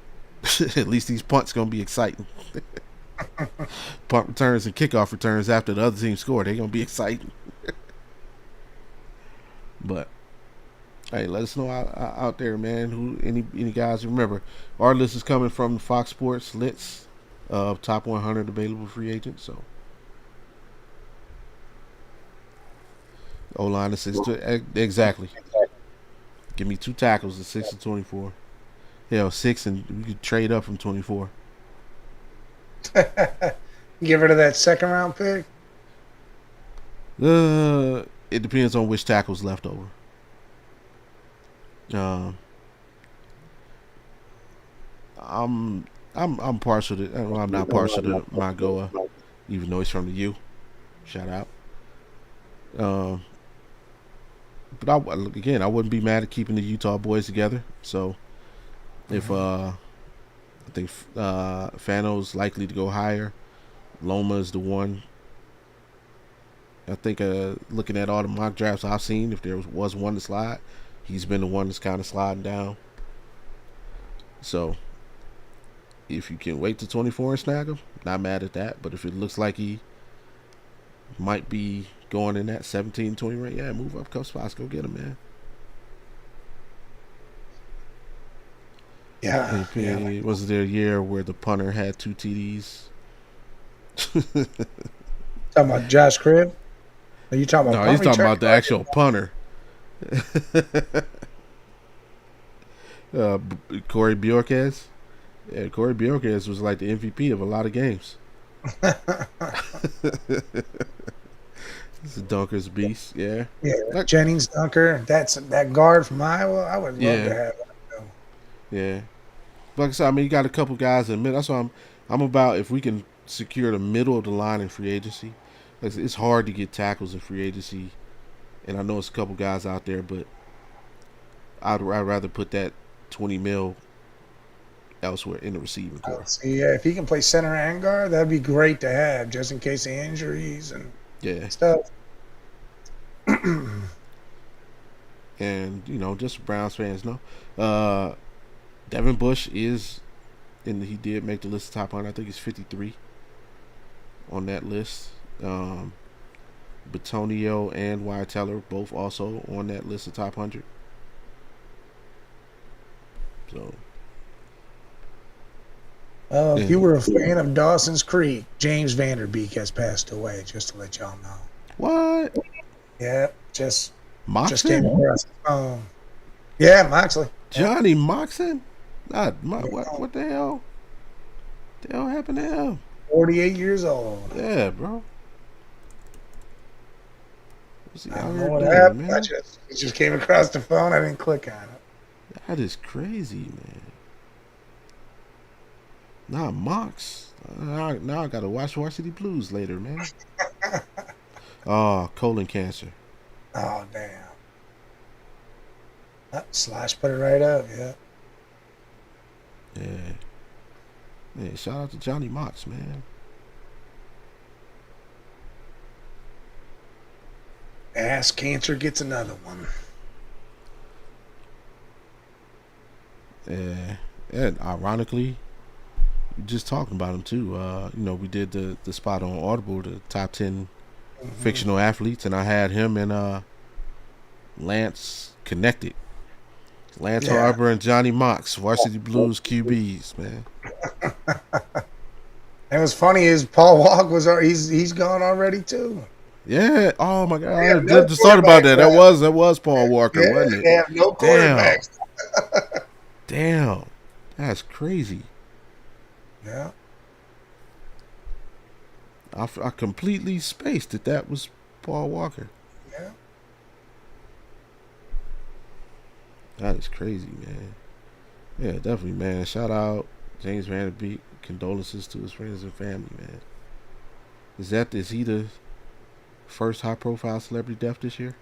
Speaker 1: At least these punts gonna be exciting. Punt returns and kickoff returns after the other team score, they're gonna be exciting. But hey, let us know out there, man. Who any guys? Remember, our list is coming from Fox Sports Lits, top 100 available free agents. So O line is 6 exactly. Give me 2 tackles at 6 and 24. Hell, 6 and we could trade up from 24.
Speaker 2: Get rid of that second round pick.
Speaker 1: It depends on which tackle's left over. I'm partial to. Well, I'm not partial to Magoa, even though he's from the U. Shout out. But I wouldn't be mad at keeping the Utah boys together. So if I think Fano's likely to go higher, Loma is the one. I think looking at all the mock drafts I've seen, if there was one to slide, he's been the one that's kind of sliding down. So if you can wait to 24 and snag him, not mad at that. But if it looks like he might be going in that 17-20 range, yeah, move up a couple spots, go get him, man.
Speaker 2: Yeah.
Speaker 1: Was there a year where the punter had 2 TDs?
Speaker 2: Talking about Josh Cribb? Are you talking about?
Speaker 1: No, he's talking about the actual punter. Corey Bjorkes. Yeah, Corey Bjorkes was like the MVP of a lot of games. This is Dunker's beast, yeah.
Speaker 2: Yeah, Jennings Dunker. That guard from Iowa. I would love to have that.
Speaker 1: Yeah. Like I said, I mean, you got a couple guys in the middle. That's why I'm about if we can secure the middle of the line in free agency. It's hard to get tackles in free agency, and I know it's a couple guys out there, but I'd rather put that 20 mil elsewhere in the receiving corps.
Speaker 2: Yeah, if he can play center and guard, that'd be great to have, just in case of injuries and stuff.
Speaker 1: And just Browns fans know, Devin Bush is, and he did make the list of top 100. I think he's 53 on that list. Batonio and Wyatt Teller both also on that list of top 100. So,
Speaker 2: if you were a fan of Dawson's Creek, James Vanderbeek has passed away. Just to let y'all know.
Speaker 1: What?
Speaker 2: Yeah, just
Speaker 1: Moxon?
Speaker 2: came across the phone. Yeah, Moxley.
Speaker 1: Johnny Moxon? What the hell? The hell happened to him?
Speaker 2: 48 years old.
Speaker 1: Yeah, bro.
Speaker 2: I don't know what happened. Man? It just came across the phone. I didn't click on it.
Speaker 1: That is crazy, man. Nah, Mox. Now I gotta watch Varsity Blues later, man. Oh, colon cancer.
Speaker 2: Oh, damn. Slash put it right up, yeah.
Speaker 1: Yeah, shout out to Johnny Mox, man.
Speaker 2: Ass cancer gets another one.
Speaker 1: Yeah, and ironically, just talking about him too. We did the spot on Audible, the top 10 fictional athletes, and I had him and Lance connected. Lance Harbor and Johnny Mox, Varsity Blues QBs, man.
Speaker 2: And what's funny is Paul Walk he's gone already too.
Speaker 1: Yeah. Oh my God. I just thought about that. That was Paul Walker, wasn't it?
Speaker 2: They have no quarterbacks.
Speaker 1: Damn. That's crazy.
Speaker 2: Yeah.
Speaker 1: I completely spaced that was Paul Walker.
Speaker 2: Yeah.
Speaker 1: That is crazy, man. Yeah, definitely, man. Shout out James Vanderbeek. Condolences to his friends and family, man. Is he the first high-profile celebrity death this year?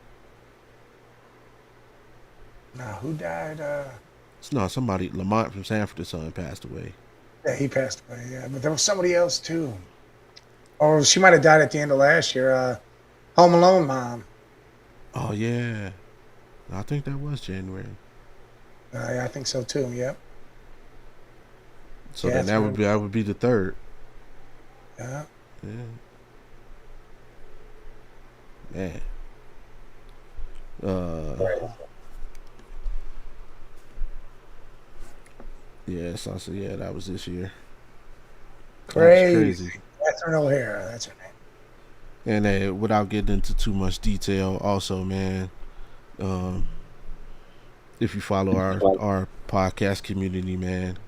Speaker 2: Nah, who died?
Speaker 1: It's not somebody. Lamont from Sanford's son passed away.
Speaker 2: Yeah, he passed away. Yeah, but there was somebody else too. Or she might have died at the end of last year. Home Alone mom.
Speaker 1: Oh yeah, I think that was January.
Speaker 2: Yeah, I think so too. Yep.
Speaker 1: So then
Speaker 2: Catherine.
Speaker 1: that would be the third.
Speaker 2: Yeah.
Speaker 1: Yeah, man.
Speaker 2: Right.
Speaker 1: Yeah, so I said, yeah, that was this year. That was
Speaker 2: Crazy.
Speaker 1: crazy.
Speaker 2: Catherine O'Hara. That's her name.
Speaker 1: And without getting into too much detail, also, man, um, if you follow our podcast community, man,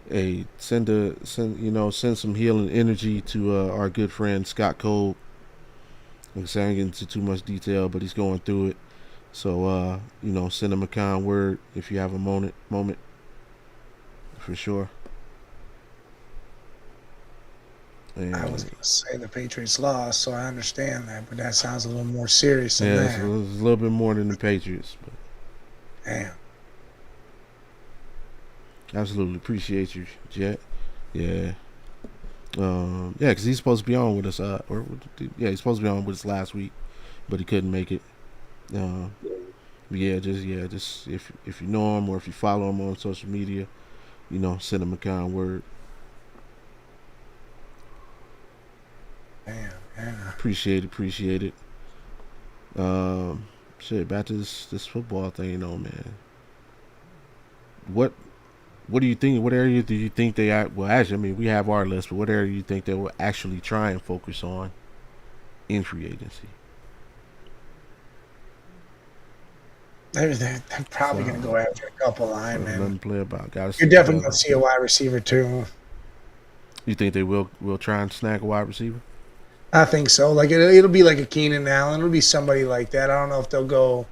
Speaker 1: hey, send some healing energy to our good friend Scott Cole. Like I said, I ain't getting into too much detail, but he's going through it. So send him a kind word if you have a moment for sure.
Speaker 2: I was
Speaker 1: And
Speaker 2: going to say the Patriots lost, so I understand that, but that sounds a little more serious than
Speaker 1: yeah, it's a
Speaker 2: that.
Speaker 1: little bit more than the Patriots, but
Speaker 2: Damn.
Speaker 1: absolutely appreciate you, Jet. Yeah. Yeah, because he's supposed to be on with us. He's supposed to be on with us last week, but he couldn't make it. Uh, just if you know him or if you follow him on social media, send him a kind word.
Speaker 2: Damn. Yeah.
Speaker 1: Appreciate it. Shit, back to this football thing, man. What what do you think? What area do you think they are? Well, actually, I mean, we have our list, but what area do you think they will actually try and focus on in free agency?
Speaker 2: They're probably
Speaker 1: So,
Speaker 2: going to go after a couple
Speaker 1: so
Speaker 2: linemen.
Speaker 1: nothing to play about. Got to
Speaker 2: You're
Speaker 1: see
Speaker 2: definitely going
Speaker 1: together.
Speaker 2: to see a wide receiver too.
Speaker 1: You think they will try and snag a wide receiver?
Speaker 2: I think so. Like it'll be like a Keenan Allen. It'll be somebody like that. I don't know if they'll go,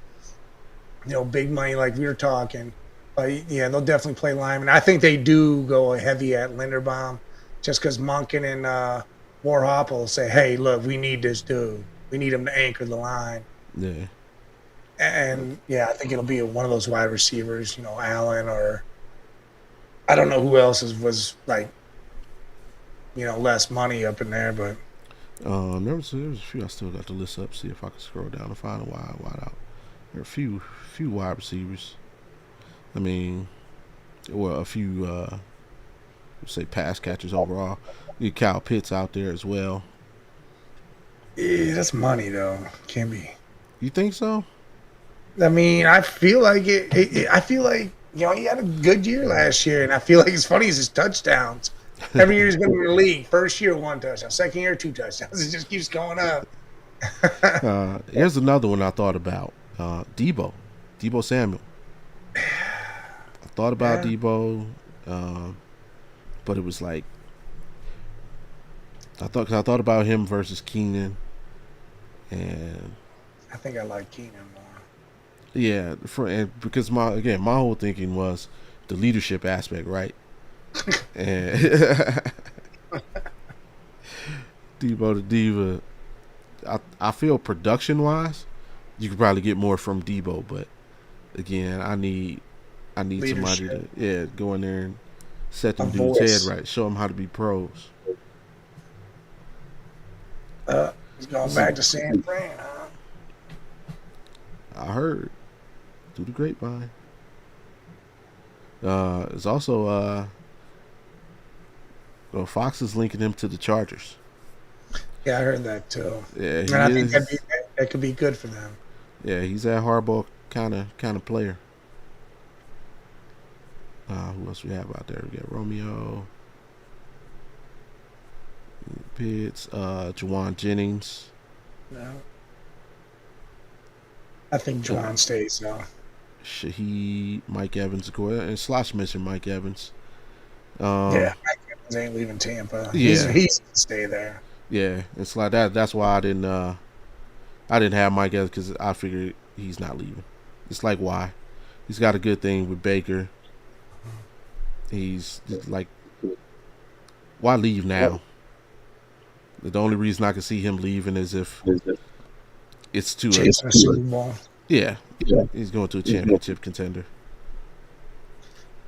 Speaker 2: big money like we were talking. But yeah, they'll definitely play lineman. I think they do go heavy at Linderbaum, just because Monken and Warhop will say, "Hey, look, we need this dude. We need him to anchor the line."
Speaker 1: Yeah.
Speaker 2: And yeah, I think it'll be one of those wide receivers, Allen, or I don't know who else was like, less money up in there, but
Speaker 1: There was a few I still got to list up. See if I can scroll down and find a wide out. There are a few wide receivers. I mean, well, a few say pass catchers overall. You got Kyle Pitts out there as well.
Speaker 2: yeah, that's money though. Can't be.
Speaker 1: You think so?
Speaker 2: I mean, I feel like I feel like he had a good year last year, and I feel like it's funny is his touchdowns. Every year he's been in the league. First year, 1 touchdown. Second year, 2 touchdowns. It just keeps going up.
Speaker 1: Here's another one I thought about. Debo Samuel. I thought about
Speaker 2: Yeah,
Speaker 1: Debo, but it was like I thought about him versus Keenan, and
Speaker 2: I think I like Keenan more.
Speaker 1: yeah, because my whole thinking was the leadership aspect, right? And Debo the Diva, I feel production wise, you could probably get more from Debo, but again, I need somebody
Speaker 2: Leadership,
Speaker 1: to go in there and set
Speaker 2: a
Speaker 1: them dudes' head
Speaker 2: voice.
Speaker 1: right, show them how to be pros.
Speaker 2: He's going
Speaker 1: See,
Speaker 2: back to San Fran, huh?
Speaker 1: I heard through the grapevine. It's also Fox is linking him to the Chargers.
Speaker 2: Yeah, I heard that too.
Speaker 1: Yeah,
Speaker 2: And
Speaker 1: he
Speaker 2: I think
Speaker 1: is.
Speaker 2: that could be good for them.
Speaker 1: Yeah, he's that hardball kind of player. Who else we have out there? We got Romeo, Pitts, Jawan Jennings.
Speaker 2: No, I think Juwan stays though.
Speaker 1: Shaheed, Mike Evans, of course, and Slosh mentioned Mike Evans.
Speaker 2: Yeah,
Speaker 1: Um,
Speaker 2: Mike Evans ain't leaving Tampa.
Speaker 1: yeah,
Speaker 2: He's gonna stay there.
Speaker 1: yeah, it's like that. That's why I didn't have Mike Evans because I figured he's not leaving. It's like why he's got a good thing with Baker. He's like, why leave now? The only reason I can see him leaving is if it's too
Speaker 2: Chasing a Super Bowl.
Speaker 1: Yeah, he's going to a championship contender.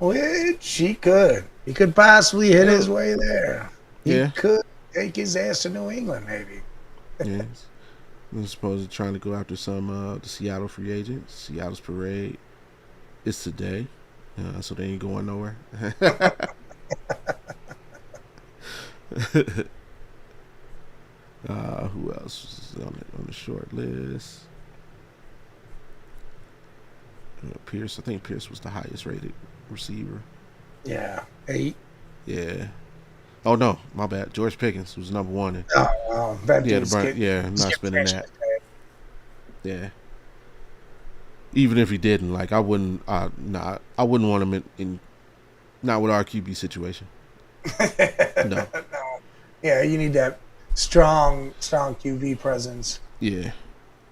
Speaker 2: Which he could. He could possibly hit his way there. He
Speaker 1: Yeah,
Speaker 2: could take his ass to New England, maybe.
Speaker 1: yeah. I'm supposed to trying to go after some the Seattle free agents. Seattle's parade is today, so they ain't going nowhere. Who else is on the short list? Pierce. I think Pierce was the highest rated receiver.
Speaker 2: Yeah. 8.
Speaker 1: Yeah. Oh no, my bad. George Pickens was number one.
Speaker 2: Oh, wow. That
Speaker 1: Yeah,
Speaker 2: dude's
Speaker 1: I'm not spending that. Yeah. Even if he didn't, like I wouldn't. I wouldn't want him in not with our QB situation. No.
Speaker 2: No. Yeah, you need that strong QB presence.
Speaker 1: Yeah.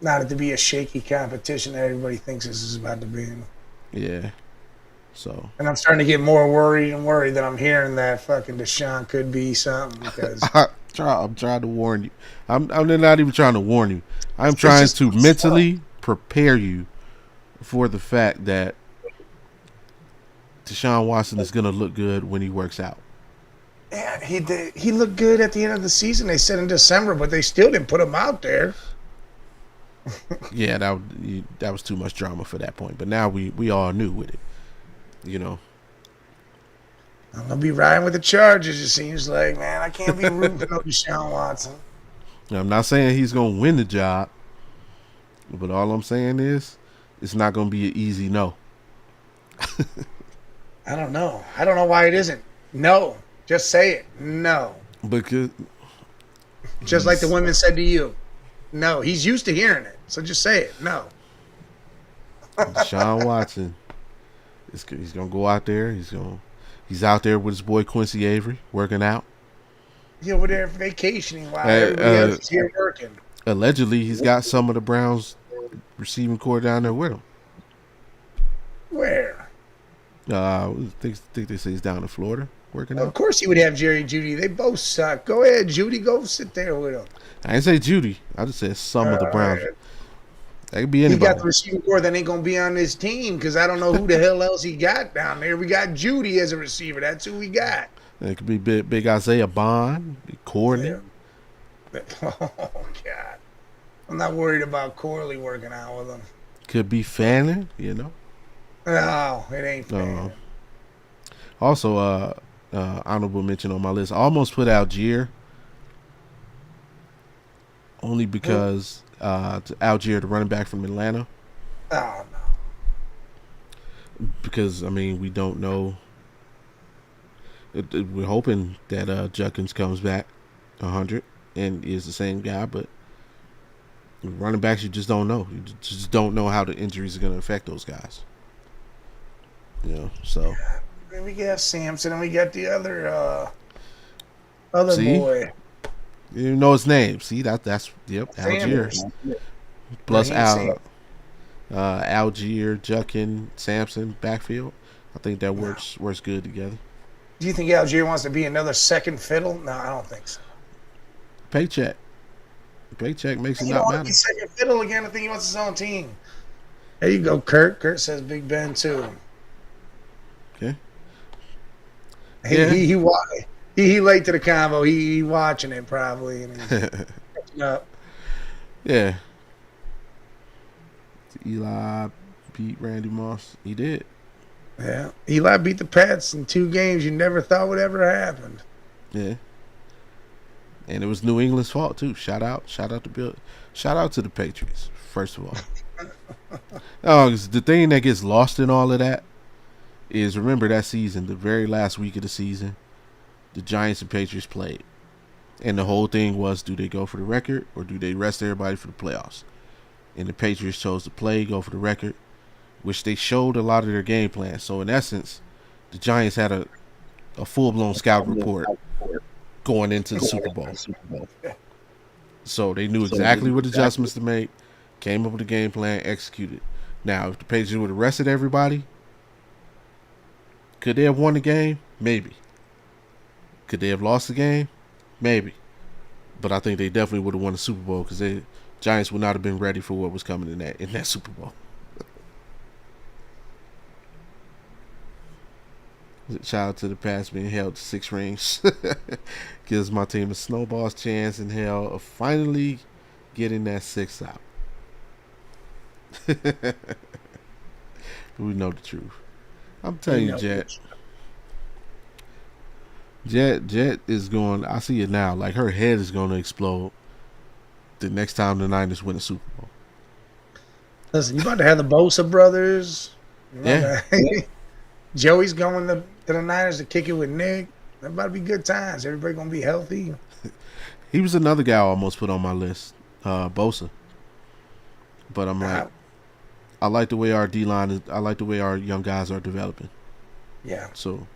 Speaker 2: Not it to be a shaky competition that everybody thinks this is about to be.
Speaker 1: Yeah. So.
Speaker 2: And I'm starting to get more worried that I'm hearing that fucking Deshaun could be something because
Speaker 1: I'm trying to warn you. I'm not even trying to warn you. I'm trying to mentally prepare you for the fact that Deshaun Watson is going to look good when he works out.
Speaker 2: Yeah, he did. He looked good at the end of the season. They said in December, but they still didn't put him out there.
Speaker 1: Yeah, that was too much drama for that point. But now we all knew with it. You know.
Speaker 2: I'm gonna be riding with the Chargers. It seems like, man, I can't be rooting for no Deshaun Watson.
Speaker 1: I'm not saying he's going to win the job, but all I'm saying is it's not going to be an easy no.
Speaker 2: I don't know. I don't know why it isn't. No. Just say it. No.
Speaker 1: Because
Speaker 2: just like the women said to you. No. He's used to hearing it. So just say it. No.
Speaker 1: Deshaun Watson, he's going to go out there. He's out there with his boy Quincy Avery working out.
Speaker 2: He's over there vacationing while everybody else is here working.
Speaker 1: Allegedly, he's got some of the Browns receiving core down there with him.
Speaker 2: Where?
Speaker 1: I think they say he's down in Florida working out.
Speaker 2: Of course he would have Jerry Judy. They both suck. Go ahead, Judy. Go sit there with him.
Speaker 1: I didn't say Judy. I just said some of the Browns. That could be anybody.
Speaker 2: He got the receiving core that ain't going to be on this team because I don't know who the hell else he got down there. We got Judy as a receiver. That's who we got.
Speaker 1: It could be big Isaiah Bond, Corley.
Speaker 2: Yeah. Oh, God. I'm not worried about Corley working out with him.
Speaker 1: Could be Fannin, you know.
Speaker 2: No, it ain't Fannin.
Speaker 1: Also, honorable mention on my list. I almost put Algier. Only because Algier, the running back from Atlanta.
Speaker 2: Oh, no.
Speaker 1: Because, I mean, we don't know. We're hoping that Judkins comes back 100 and is the same guy, but running backs, you just don't know. You just don't know how the injuries are going to affect those guys. You know, so.
Speaker 2: Yeah, we got Sampson and we got the other
Speaker 1: See?
Speaker 2: boy.
Speaker 1: You know his name. See, that's Algier. Plus Algier, Judkins, Sampson, backfield. I think that works good together.
Speaker 2: Do you think Algier wants to be another second fiddle? No, I don't think so.
Speaker 1: Paycheck makes it
Speaker 2: He
Speaker 1: not
Speaker 2: don't want to
Speaker 1: matter.
Speaker 2: be second fiddle again. I think he wants his own team. There you go, Kurt. Kurt says Big Ben too.
Speaker 1: Okay.
Speaker 2: He late to the combo. He watching it probably. And he's catching up.
Speaker 1: Yeah. Eli beat Randy Moss. He did.
Speaker 2: Yeah. Eli beat the Pats in 2 games you never thought would ever happen.
Speaker 1: Yeah. And it was New England's fault too. Shout out to Bill. Shout out to the Patriots, first of all. The thing that gets lost in all of that is, remember that season, the very last week of the season, the Giants and Patriots played. And the whole thing was, do they go for the record or do they rest everybody for the playoffs? And the Patriots chose to go for the record, which they showed a lot of their game plan. So in essence, the Giants had a full-blown scout report going into the Super Bowl. So they knew exactly what adjustments to make, came up with a game plan, executed. Now, if the Patriots would have rested everybody, could they have won the game? Maybe. Could they have lost the game? Maybe. But I think they definitely would have won the Super Bowl because Giants would not have been ready for what was coming in that Super Bowl. Shout out to the past being held to 6 rings. Gives my team a snowball's chance in hell of finally getting that 6th out. We know the truth. I'm telling you, Jet is going. I see it now. Like her head is going to explode the next time the Niners win a Super Bowl.
Speaker 2: Listen, you about to have the Bosa brothers.
Speaker 1: Yeah.
Speaker 2: Joey's going to the Niners to kick it with Nick. That about to be good times. Everybody gonna be healthy.
Speaker 1: He was another guy I almost put on my list, Bosa. But I'm like, I like the way our D line is. I like the way our young guys are developing.
Speaker 2: Yeah.
Speaker 1: So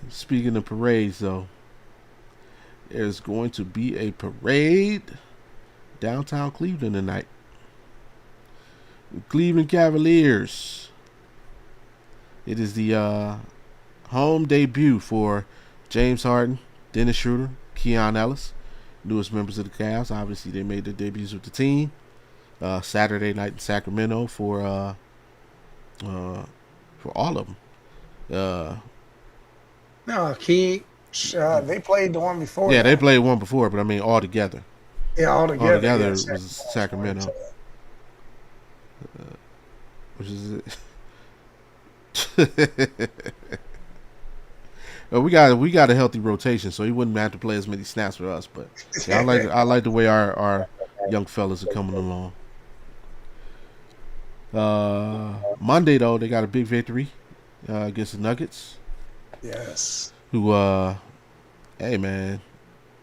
Speaker 1: speaking of parades, though, there's going to be a parade downtown Cleveland tonight. Cleveland Cavaliers. It is the home debut for James Harden, Dennis Schroeder, Keon Ellis, newest members of the Cavs. Obviously, they made their debuts with the team Saturday night in Sacramento for all of them.
Speaker 2: No, they played the one before.
Speaker 1: Yeah, they played one before, but I mean all together.
Speaker 2: Yeah, all together.
Speaker 1: All together
Speaker 2: yeah,
Speaker 1: was Sacramento. Which is it? Well, we got a healthy rotation, so he wouldn't have to play as many snaps for us. But yeah, I like the way our young fellas are coming along. Monday though, they got a big victory against the Nuggets.
Speaker 2: Yes.
Speaker 1: Who hey man,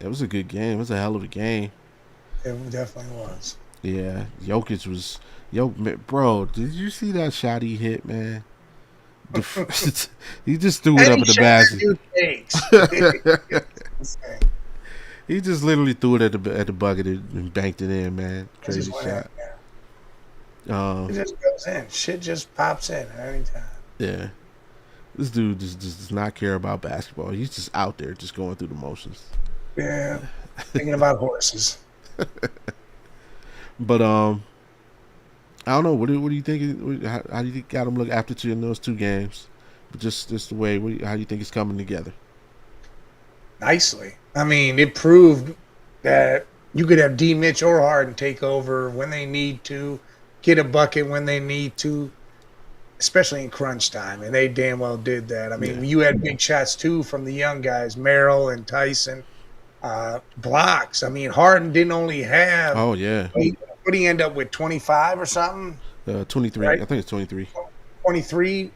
Speaker 1: it was a good game. It was a hell of a game.
Speaker 2: It definitely was.
Speaker 1: Yeah, Jokic was bro. Did you see that shot he hit, man? He just threw it up in the basket. He just literally threw it at the bucket and banked it in, man. Crazy shot.
Speaker 2: It just goes in. Shit just pops in at any time.
Speaker 1: Yeah. This dude just does not care about basketball. He's just out there just going through the motions.
Speaker 2: Yeah. Thinking about horses.
Speaker 1: But I don't know. What do you think? How do you think got him look after those 2 games? But just the way. How do you think it's coming together?
Speaker 2: Nicely. I mean, it proved that you could have D. Mitch or Harden take over when they need to, get a bucket when they need to, especially in crunch time, and they damn well did that. I mean, you had big shots too from the young guys, Merrill and Tyson. Blocks. I mean, Harden didn't only have.
Speaker 1: Oh yeah.
Speaker 2: What did he end up with? 25 or something?
Speaker 1: 23. Right? I think it's 23.
Speaker 2: 23.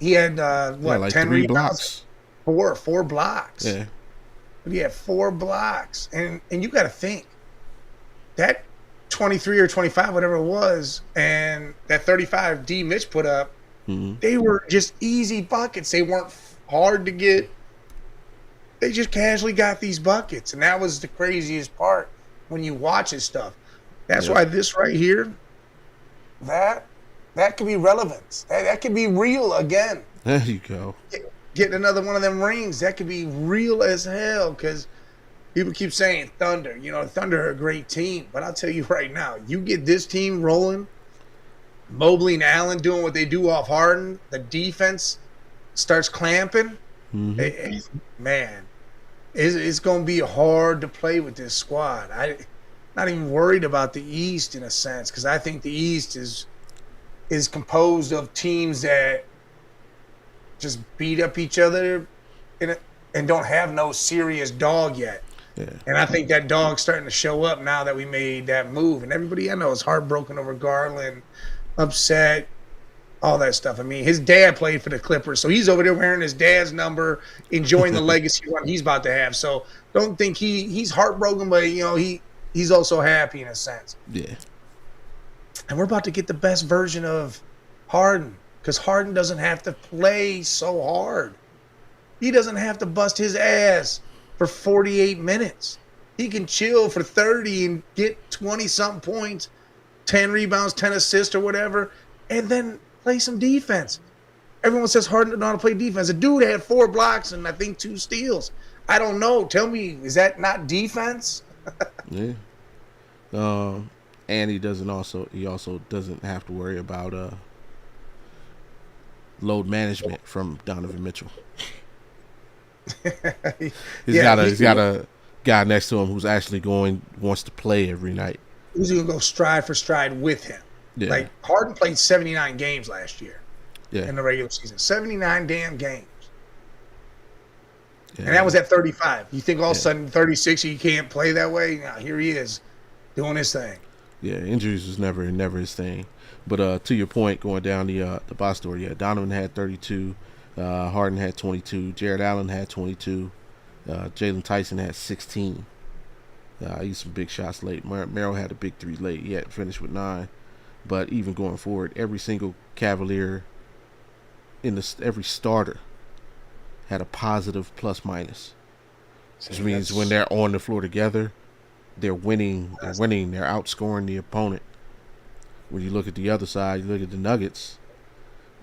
Speaker 2: He had
Speaker 1: like
Speaker 2: 10
Speaker 1: 3
Speaker 2: rebounds?
Speaker 1: blocks.
Speaker 2: 4 blocks.
Speaker 1: Yeah.
Speaker 2: But he had 4 blocks, and you got to think that 23 or 25, whatever it was, and that 35 D Mitch put up, they were just easy buckets. They weren't hard to get. They just casually got these buckets, and that was the craziest part when you watch his stuff. That's why this right here, that could be relevant. That could be real again.
Speaker 1: There you go.
Speaker 2: Getting another one of them rings, that could be real as hell, because people keep saying Thunder. You know, Thunder are a great team, but I'll tell you right now, you get this team rolling, Mobley and Allen doing what they do off Harden, the defense starts clamping, man, it's going to be hard to play with this squad. I'm not even worried about the East in a sense, because I think the East is composed of teams that just beat up each other and don't have no serious dog yet. Yeah. And I think that dog's starting to show up now that we made that move. And everybody I know is heartbroken over Garland, upset, all that stuff. I mean, his dad played for the Clippers, so he's over there wearing his dad's number, enjoying the legacy run he's about to have. So don't think he's heartbroken, but you know he's also happy in a sense.
Speaker 1: Yeah.
Speaker 2: And we're about to get the best version of Harden, because Harden doesn't have to play so hard. He doesn't have to bust his ass for 48 minutes. he can chill for 30 and get 20-something points, 10 rebounds, 10 assists or whatever, and then play some defense. Everyone says Harden doesn't know how to play defense. The dude had 4 blocks and I think 2 steals. I don't know. Tell me, is that not defense?
Speaker 1: Yeah. And he also doesn't have to worry about load management from Donovan Mitchell. He's got a guy next to him who's actually wants to play every night.
Speaker 2: Who's going to go stride for stride with him?
Speaker 1: Yeah.
Speaker 2: Like Harden played 79 games last year.
Speaker 1: Yeah.
Speaker 2: In the regular season. 79 damn games.
Speaker 1: Yeah.
Speaker 2: And that was at 35. You think all of a sudden 36 you can't play that way? Now here he is doing his thing.
Speaker 1: Yeah, injuries was never his thing. But to your point, going down the box score, Donovan had 32, Harden had 22, Jared Allen had 22, Jalen Tyson had 16. He used some big shots late. Merrill had a big 3 late. He had to finish with 9. But even going forward, every single Cavalier every starter had a positive plus minus, which means when they're on the floor together, they're winning. They're outscoring the opponent. When you look at the other side, you look at the Nuggets.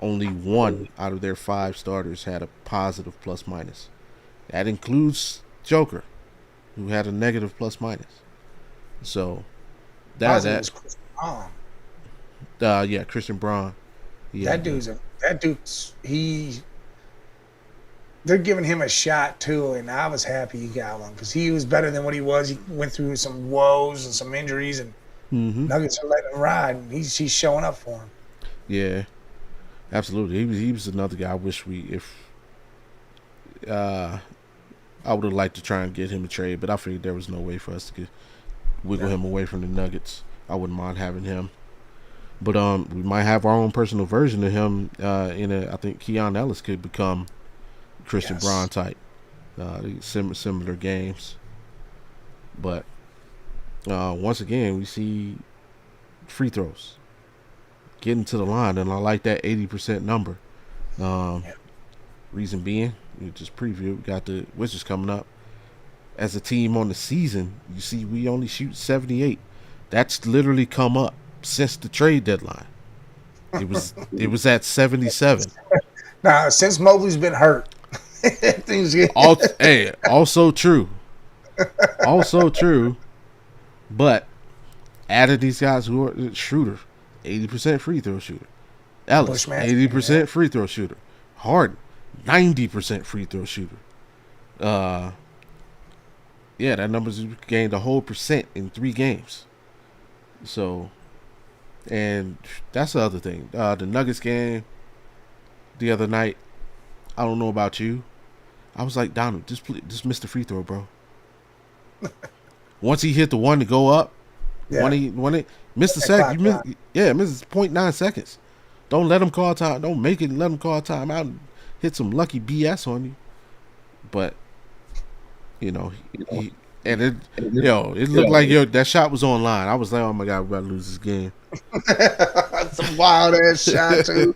Speaker 1: Only 1 out of their 5 starters had a positive plus minus. That includes Joker, who had a negative plus minus. So
Speaker 2: Christian
Speaker 1: Braun.
Speaker 2: Yeah, they're giving him a shot too, and I was happy he got one because he was better than what he was. He went through some woes and some injuries, and Nuggets are letting him ride, and he's showing up for him.
Speaker 1: Yeah, absolutely. He was another guy. I wish I would have liked to try and get him a trade, but I figured there was no way for us to wiggle him away from the Nuggets. I wouldn't mind having him. But we might have our own personal version of him. I think Keon Ellis could become Christian Braun type. Similar games. But once again, we see free throws getting to the line, and I like that 80% number. Reason being, we just preview. We got the Wizards coming up. As a team on the season, you see we only shoot 78. That's literally come up since the trade deadline. It was at 77.
Speaker 2: Now, since Mobley's been hurt, things get
Speaker 1: also true. Also true. But added these guys who are Schroeder, 80% free throw shooter. Ellis, 80% free throw shooter. Harden, 90% free throw shooter. That number's gained a whole percent in 3 games. So, and that's the other thing. The Nuggets game the other night, I don't know about you. I was like, Donald, just miss the free throw, bro. Once he hit the one to go up, when he missed the second, miss 0.9 seconds. Don't let him call time. Don't make it. Let him call time out and hit some lucky BS on you. But it looked like that shot was online. I was like, oh my God, we're about to lose this game.
Speaker 2: Some wild ass shot too.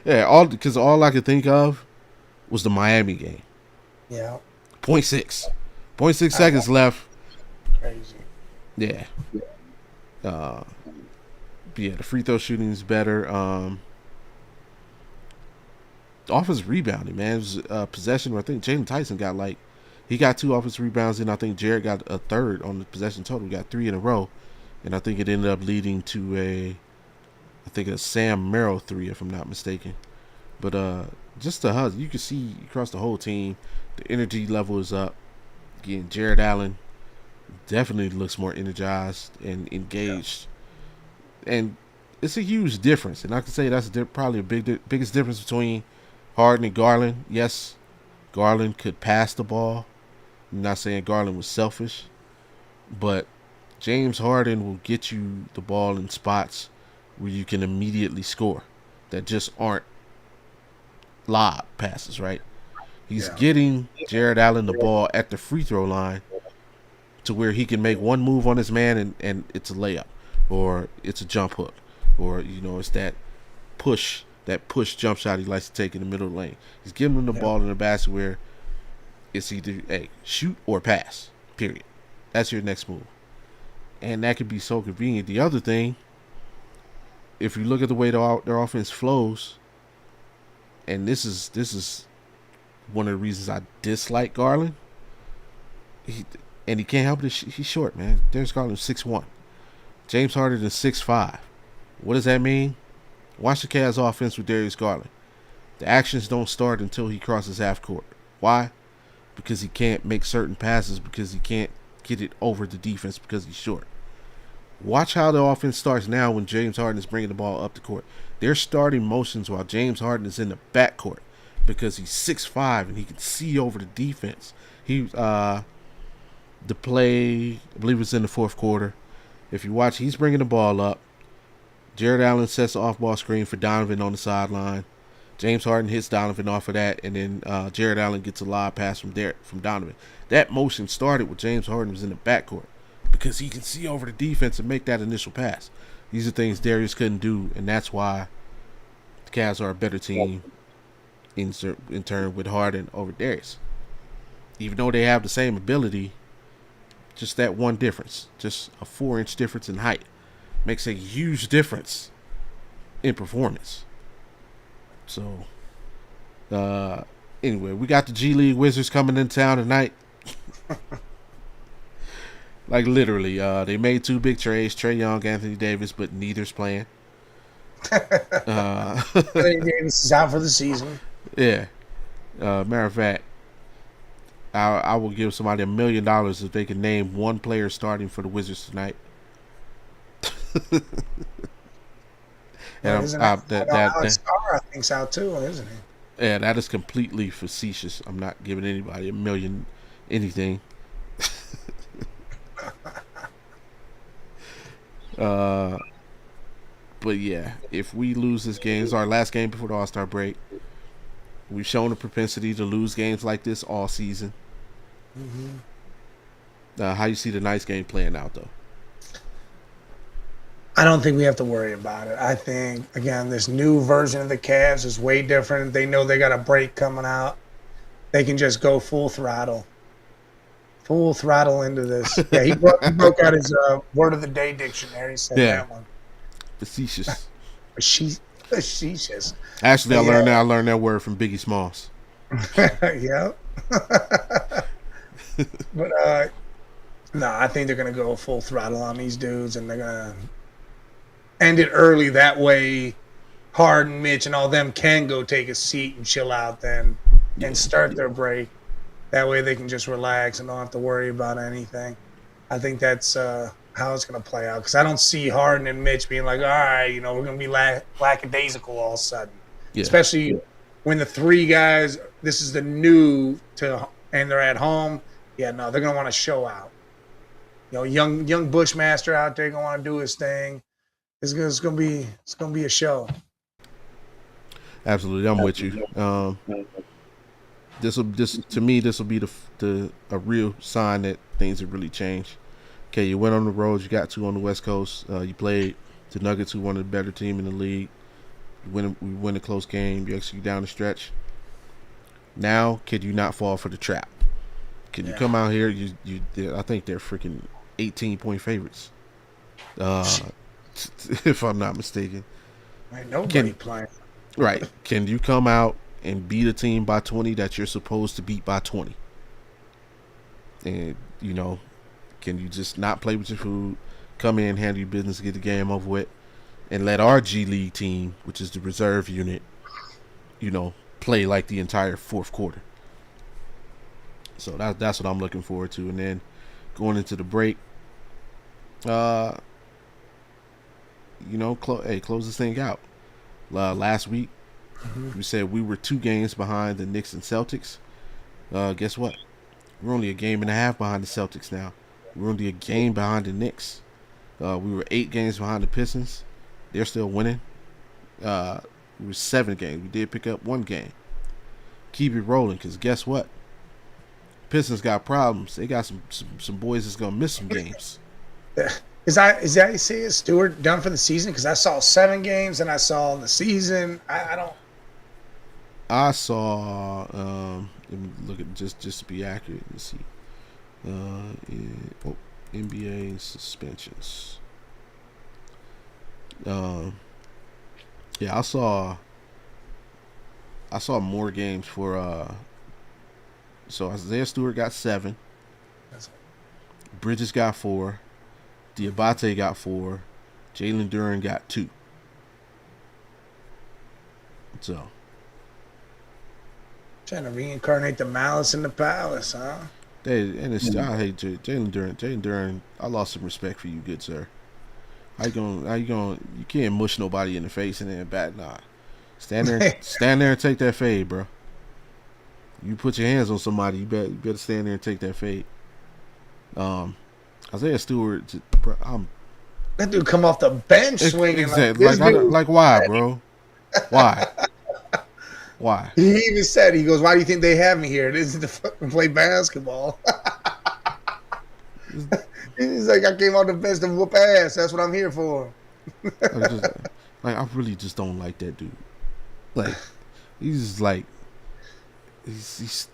Speaker 1: Yeah, because all I could think of was the Miami game.
Speaker 2: Yeah.
Speaker 1: 0.6 seconds left.
Speaker 2: Crazy.
Speaker 1: Yeah. The free throw shooting is better. Offensive rebounding, man. It was possession. I think Jalen Tyson he got 2 offensive rebounds, and I think Jared got a third on the possession total. We got 3 in a row, and I think it ended up leading to a Sam Merrill 3, if I'm not mistaken. But just the hustle, you can see across the whole team, the energy level is up. Again, Jared Allen definitely looks more energized and engaged, and it's a huge difference. And I can say that's probably the biggest difference between Harden and Garland. Yes, Garland could pass the ball. I'm not saying Garland was selfish, but James Harden will get you the ball in spots where you can immediately score that just aren't lob passes, right? He's getting Jared Allen the ball at the free throw line to where he can make one move on his man and it's a layup, or it's a jump hook, or it's that push jump shot he likes to take in the middle lane. He's giving him the ball in the basket where it's either shoot or pass, period. That's your next move. And that could be so convenient. The other thing, if you look at the way their offense flows, and this is one of the reasons I dislike Garland. He can't help it. He's short, man. Darius Garland's 6'1". James Harden is 6'5". What does that mean? Watch the Cavs offense with Darius Garland. The actions don't start until he crosses half court. Why? Because he can't make certain passes, because he can't get it over the defense because he's short. Watch how the offense starts now when James Harden is bringing the ball up the court. They're starting motions while James Harden is in the backcourt because he's 6'5" and he can see over the defense. The play, I believe it's in the fourth quarter. If you watch, he's bringing the ball up. Jared Allen sets the off-ball screen for Donovan on the sideline. James Harden hits Donovan off of that, and then Jared Allen gets a live pass from Donovan. That motion started with James Harden was in the backcourt because he can see over the defense and make that initial pass. These are things Darius couldn't do, and that's why the Cavs are a better team in turn with Harden over Darius. Even though they have the same ability, just that one difference, just a 4-inch difference in height, makes a huge difference in performance. So, anyway, we got the G League Wizards coming in town tonight. Like literally, they made 2 big trades: Trae Young, Anthony Davis, but neither's playing.
Speaker 2: Anthony Davis is out for the season.
Speaker 1: Yeah. Matter of fact, I will give somebody $1 million if they can name one player starting for the Wizards tonight.
Speaker 2: And Alex Starr, I think, is out too, isn't he?
Speaker 1: Yeah, that is completely facetious. I'm not giving anybody $1 million anything. But yeah, if we lose this game, it's our last game before the All-Star break. We've shown a propensity to lose games like this all season.
Speaker 2: Mm-hmm.
Speaker 1: How you see the Knights game playing out, though?
Speaker 2: I don't think we have to worry about it. I think, again, this new version of the Cavs is way different. They know they got a break coming out. They can just go full throttle. Full throttle into this. Yeah, he broke out his word of the day dictionary. He said that one.
Speaker 1: Facetious.
Speaker 2: Facetious.
Speaker 1: Actually, I learned that word from Biggie Smalls.
Speaker 2: Yeah. But no, I think they're gonna go full throttle on these dudes, and they're gonna end it early. That way, Harden, Mitch, and all them can go take a seat and chill out then, and start their break. That way, they can just relax and don't have to worry about anything. I think that's how it's going to play out, because I don't see Harden and Mitch being like, all right, we're going to be lackadaisical all of a sudden. Yeah. Especially when the 3 guys, this is the new and they're at home. Yeah, no, they're going to want to show out. Young Bushmaster out there going to want to do his thing. It's going to be a show.
Speaker 1: Absolutely, I'm with you. This will be a real sign that things have really changed. Okay, you went on the road, you got 2 on the West Coast. You played the Nuggets, who one of the better team in the league. We win a close game. You execute down the stretch. Now, could you not fall for the trap? Can you come out here? I think they're freaking 18-point favorites, if I'm not mistaken.
Speaker 2: Ain't nobody playing.
Speaker 1: Right? Can you come out and beat a team by 20 that you're supposed to beat by 20? And can you just not play with your food, come in, handle your business, get the game over with, and let our G League team, which is the reserve unit, play like the entire fourth quarter? So that's what I'm looking forward to. And then going into the break, close this thing out. Last week, we said we were 2 games behind the Knicks and Celtics. Guess what? We're only a game and a half behind the Celtics now. We're only a game behind the Knicks. We were 8 games behind the Pistons. They're still winning. We were 7 games. We did pick up 1 game. Keep it rolling, because guess what? Pistons got problems. They got some boys that's going to miss some games.
Speaker 2: Is that you say Stewart done for the season? Because I saw 7 games and I saw the season. I don't.
Speaker 1: I saw. Let me look at just to be accurate. Let's see. NBA suspensions. Um, yeah, I saw more games for so Isaiah Stewart got 7, Bridges got 4, Diabate got 4, Jalen Duren got 2. So
Speaker 2: Trying to reincarnate the malice in the palace, huh?
Speaker 1: I hate Jalen Duren. Jalen Duren, I lost some respect for you, good sir. How you going? You can't mush nobody in the face and then bat. Nah, stand there and take that fade, bro. You put your hands on somebody, you better stand there and take that fade. Isaiah Stewart, bro,
Speaker 2: That dude come off the bench swinging
Speaker 1: exactly like why, bro? Why? Why?
Speaker 2: He even said, he goes, "Why do you think they have me here? This is to fucking play basketball." He's like, "I came off the bench to whoop ass. That's what I'm here for."
Speaker 1: I really just don't like that dude. Like, he's like, he's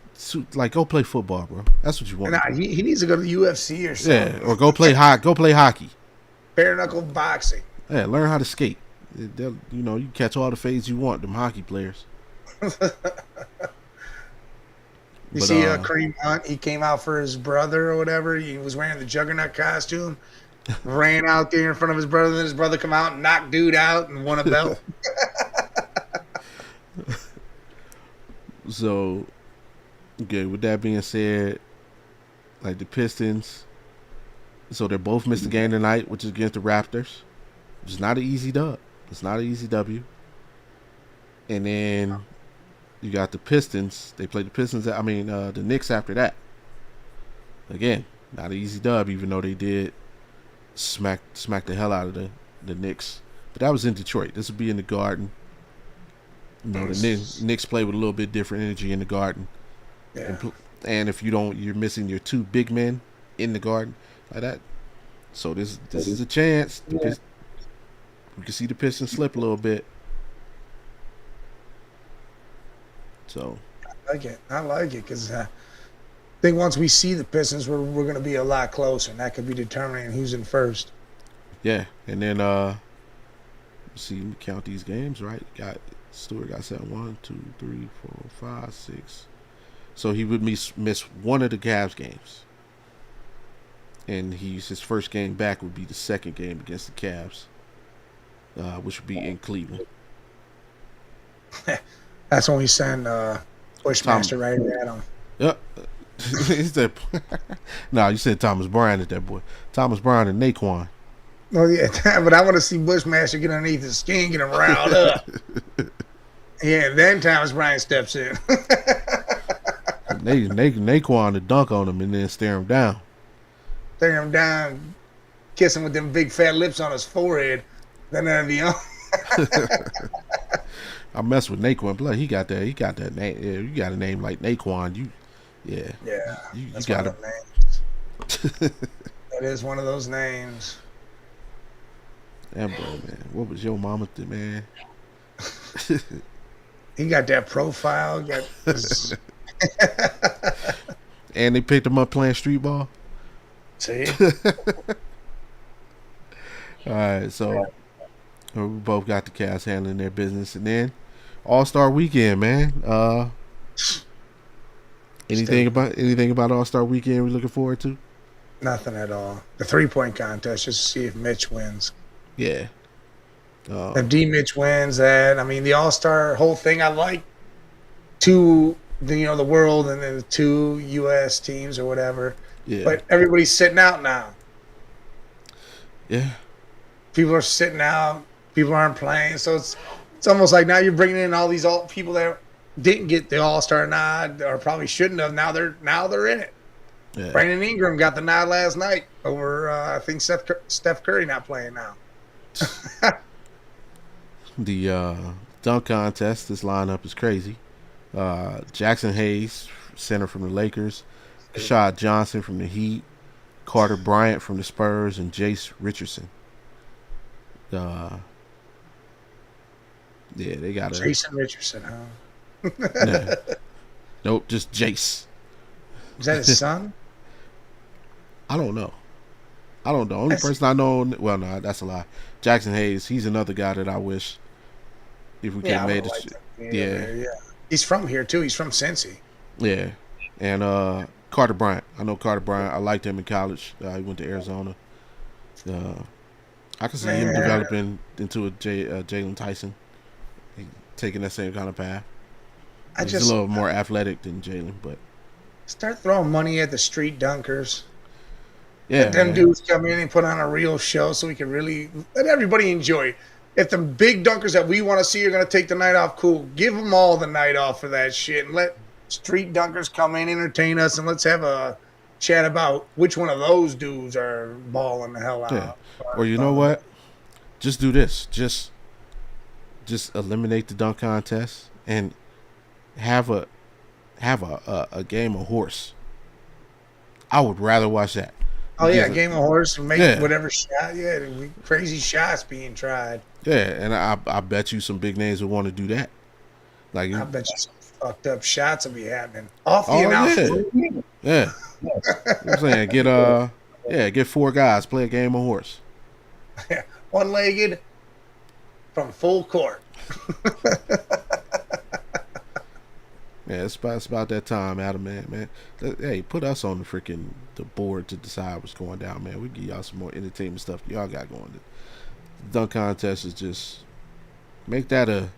Speaker 1: like, go play football, bro. That's what you want.
Speaker 2: Nah, he needs to go to the UFC or something.
Speaker 1: Yeah, or go play hockey.
Speaker 2: Bare knuckle boxing.
Speaker 1: Yeah, learn how to skate. You know, you catch all the fades you want. Them hockey players.
Speaker 2: You see Kareem Hunt, he came out for his brother or whatever. He was wearing the Juggernaut costume, ran out there in front of his brother, and then his brother come out and knocked dude out and won a belt.
Speaker 1: So, okay, with that being said, like the Pistons, so they're both missed the game tonight, which is against the Raptors. It's not an easy dub. It's not an easy W. And then you got the Pistons. They played the Pistons. The Knicks after that. Again, not an easy dub, even though they did smack the hell out of the Knicks. But that was in Detroit. This would be in the Garden. You know, the Knicks play with a little bit different energy in the Garden.
Speaker 2: Yeah.
Speaker 1: And if you're missing your 2 big men in the Garden like that. So this is a chance. We can see the Pistons slip a little bit. So
Speaker 2: I like it because I think once we see the Pistons, we're going to be a lot closer, and that could be determining who's in first.
Speaker 1: Yeah, and then let's see, we count these games right. Stewart got 7, 1, 2, 3, 4, 5, 6. So he would miss one of the Cavs games, and his first game back would be the second game against the Cavs, which would be in Cleveland.
Speaker 2: That's when we send Bushmaster right at him.
Speaker 1: Yep. He said, "No, you said Thomas Bryant at that boy. Thomas Bryant and Naquan."
Speaker 2: Oh yeah, but I want to see Bushmaster get underneath his skin, get him riled up. Yeah, then Thomas Bryant steps in.
Speaker 1: Naquan to dunk on him and then stare him down.
Speaker 2: Stare him down, kiss him with them big fat lips on his forehead. Then that'd be on.
Speaker 1: I mess with Naquan, but he got that name. Yeah, you got a name like Naquan. You got
Speaker 2: one of those names. That is one of those names.
Speaker 1: That boy, man. What was your mama to, man?
Speaker 2: He got that profile.
Speaker 1: And they picked him up playing street ball.
Speaker 2: See?
Speaker 1: All right, so we both got the Cavs handling their business, and then All-Star Weekend, man. Anything about All-Star Weekend we're looking forward to?
Speaker 2: Nothing at all. The 3-point contest, just to see if Mitch wins.
Speaker 1: Yeah.
Speaker 2: If D. Mitch wins that, I mean, the All-Star whole thing, I like the world and then the 2 U.S. teams or whatever.
Speaker 1: Yeah.
Speaker 2: But everybody's sitting out now.
Speaker 1: Yeah.
Speaker 2: People are sitting out. People aren't playing. So it's almost like now you're bringing in all these people that didn't get the All-Star nod or probably shouldn't have. Now they're in it. Yeah. Brandon Ingram got the nod last night over, I think, Steph Curry not playing now.
Speaker 1: The dunk contest, this lineup is crazy. Jackson Hayes, center from the Lakers. Rashad Johnson from the Heat. Carter Bryant from the Spurs. And Jace Richardson. Yeah, they got
Speaker 2: Jason Richardson, huh?
Speaker 1: Nah. Nope, just Jace.
Speaker 2: Is that his son?
Speaker 1: I don't know. I don't know. Only person I know. Well, no, that's a lie. Jackson Hayes. He's another guy that I wish if we could
Speaker 2: Yeah,
Speaker 1: have
Speaker 2: I would
Speaker 1: made
Speaker 2: have
Speaker 1: this.
Speaker 2: liked him to be over
Speaker 1: Yeah,
Speaker 2: here. Yeah, he's from here too. He's from Cincy.
Speaker 1: yeah. And Carter Bryant. I know Carter Bryant. I liked him in college. He went to Arizona. Uh, I can see him
Speaker 2: Man,
Speaker 1: developing into a Jalen Tyson, taking that same kind of path.
Speaker 2: I
Speaker 1: He's a
Speaker 2: just
Speaker 1: little more athletic than Jalen, but
Speaker 2: start throwing money at the street dunkers.
Speaker 1: yeah,
Speaker 2: Let them
Speaker 1: man.
Speaker 2: dudes come in and put on a real show so we can really let everybody enjoy. If the big dunkers that we want to see are going to take the night off, cool. Give them all the night off for that shit and let street dunkers come in, entertain us, and let's have a chat about which one of those dudes are balling the hell
Speaker 1: Yeah.
Speaker 2: out.
Speaker 1: Or you know what? Just do this. Just eliminate the dunk contest and have a game of horse. I would rather watch that.
Speaker 2: Oh yeah,
Speaker 1: Because
Speaker 2: game of horse and make
Speaker 1: yeah,
Speaker 2: whatever shot. Yeah, crazy shots being tried.
Speaker 1: yeah, and I bet you some big names would want to do that. Like,
Speaker 2: I bet you some fucked up shots will be happening off the
Speaker 1: oh
Speaker 2: announcement.
Speaker 1: yeah. You know what I'm saying? Get 4 guys, play a game of horse.
Speaker 2: One-legged from full court.
Speaker 1: Yeah, it's about that time, Adam, man. Hey, put us on the board to decide what's going down, man. We give y'all some more entertainment stuff y'all got going. The dunk contest is just make the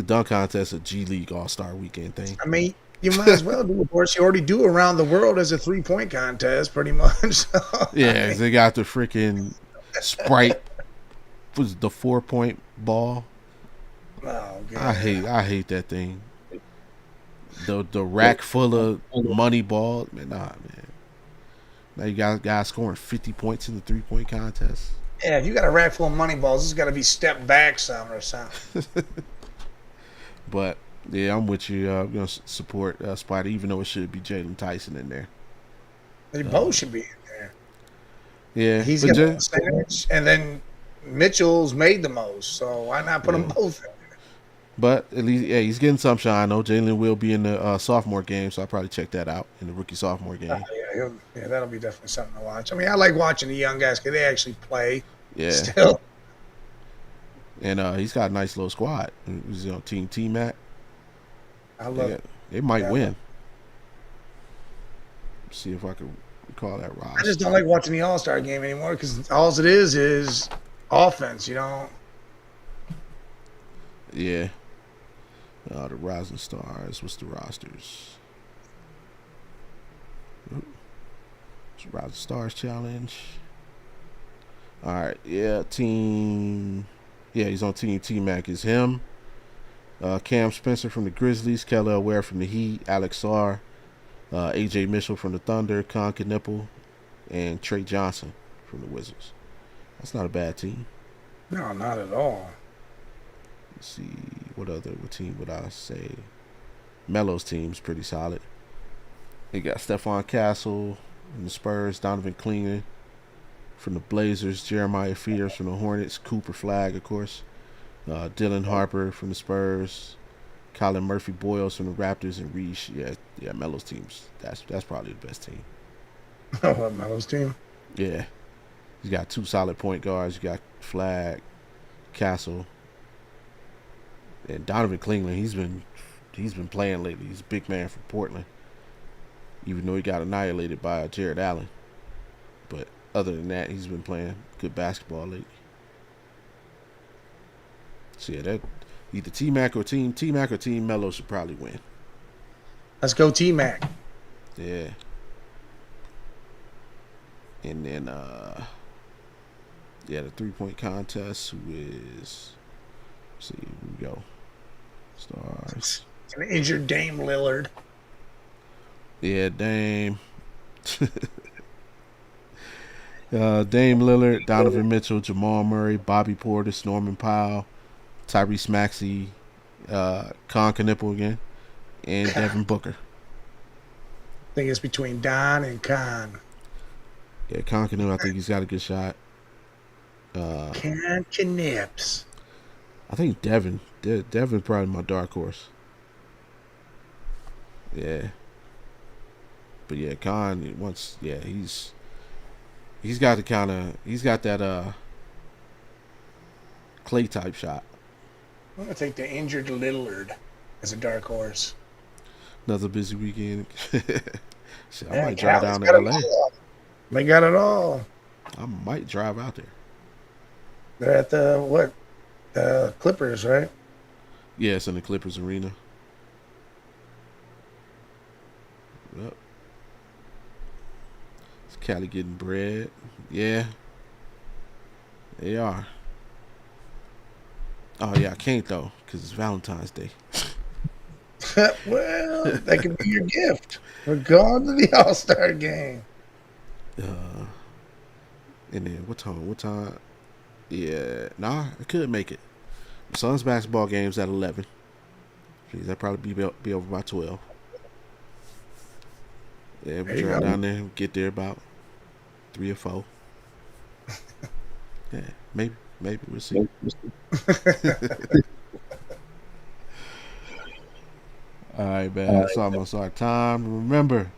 Speaker 1: dunk contest a G League All Star Weekend thing.
Speaker 2: I mean, you might as well do it. Of course, you already do around the world as a 3-point contest, pretty much. So,
Speaker 1: Yeah, they got the freaking Sprite, was the 4-point ball.
Speaker 2: oh, God.
Speaker 1: I hate that thing. The rack full of money ball, man. Nah, man. Now you got guys scoring 50 points in the 3-point contest.
Speaker 2: Yeah, if you got a rack full of money balls, it's got to be stepped back some or something.
Speaker 1: But yeah, I'm with you. I'm gonna support Spider, even though it should be Jalen Tyson in there.
Speaker 2: They both should be in there.
Speaker 1: Yeah,
Speaker 2: He's got the sandwich, and then Mitchell's made the most, so why not put them both in there?
Speaker 1: But at least, yeah, he's getting some shine. I know Jalen will be in the sophomore game, so I'll probably check that out in the rookie sophomore game.
Speaker 2: Yeah, that'll be definitely something to watch. I mean, I like watching the young guys because they actually play.
Speaker 1: Yeah,
Speaker 2: Still,
Speaker 1: and he's got a nice little squad. He's on Team T-Mac.
Speaker 2: I love it.
Speaker 1: They might win. See if I can recall that roster.
Speaker 2: I just don't like watching the All-Star game anymore because all it is offense, you know.
Speaker 1: Yeah. The Rising Stars. What's the rosters? It's Rising Stars Challenge. All right. Yeah. Team. Yeah, he's on Team T-Mac. Is him. Cam Spencer from the Grizzlies. Kelly Ware from the Heat. Alex Sarr. AJ Mitchell from the Thunder. Con Knipple. And Trey Johnson from the Wizards. That's not a bad team.
Speaker 2: No, not at all.
Speaker 1: Let's see, what team would I say? Melo's team's pretty solid. They got Stephon Castle from the Spurs, Donovan Cleaner from the Blazers, Jeremiah Fears from the Hornets, Cooper Flag, of course, Dylan Harper from the Spurs, Colin Murphy Boyles from the Raptors, and Reese. Yeah, Melo's team's that's probably the best team.
Speaker 2: Oh, Melo's team.
Speaker 1: Yeah, he's got 2 solid point guards. You got Flag, Castle. And Donovan Cleveland, he's been playing lately. He's a big man for Portland, even though he got annihilated by Jared Allen. But other than that, he's been playing good basketball lately. So yeah, that either T-Mac or Team Melo should probably win.
Speaker 2: Let's go T-Mac.
Speaker 1: Yeah. And then the 3-point contest, who is, let's see, here we go. Stars.
Speaker 2: An injured Dame Lillard.
Speaker 1: Yeah, Dame. Dame Lillard, Donovan Mitchell, Jamal Murray, Bobby Portis, Norman Powell, Tyrese Maxey, Con Knipple again, and Devin Booker.
Speaker 2: I think it's between Don and Con.
Speaker 1: Yeah, Con Knipple, I think he's got a good shot.
Speaker 2: Con Knips.
Speaker 1: I think Devin's probably my dark horse. Yeah. But yeah, Khan he's got that Clay type shot.
Speaker 2: I'm gonna take the injured Lillard as a dark horse.
Speaker 1: Another busy weekend. Shit, I
Speaker 2: Yeah,
Speaker 1: might drive
Speaker 2: Cali's
Speaker 1: down to
Speaker 2: got it
Speaker 1: LA.
Speaker 2: all. They got it all.
Speaker 1: I might drive out there.
Speaker 2: They're at the Clippers, right?
Speaker 1: Yeah, it's in the Clippers arena. Yep. It's Cali getting bread. Yeah, they are. Oh yeah, I can't though, because it's Valentine's Day.
Speaker 2: Well, that could be your gift. We're going to the All-Star game.
Speaker 1: And then what time? What time? Yeah, nah, I could make it. Suns basketball game's at 11. Please, I'll probably be over by 12. Yeah, we drive down there, get there about 3 or 4. Yeah, maybe we'll see. All right, man. It's almost our time. Remember,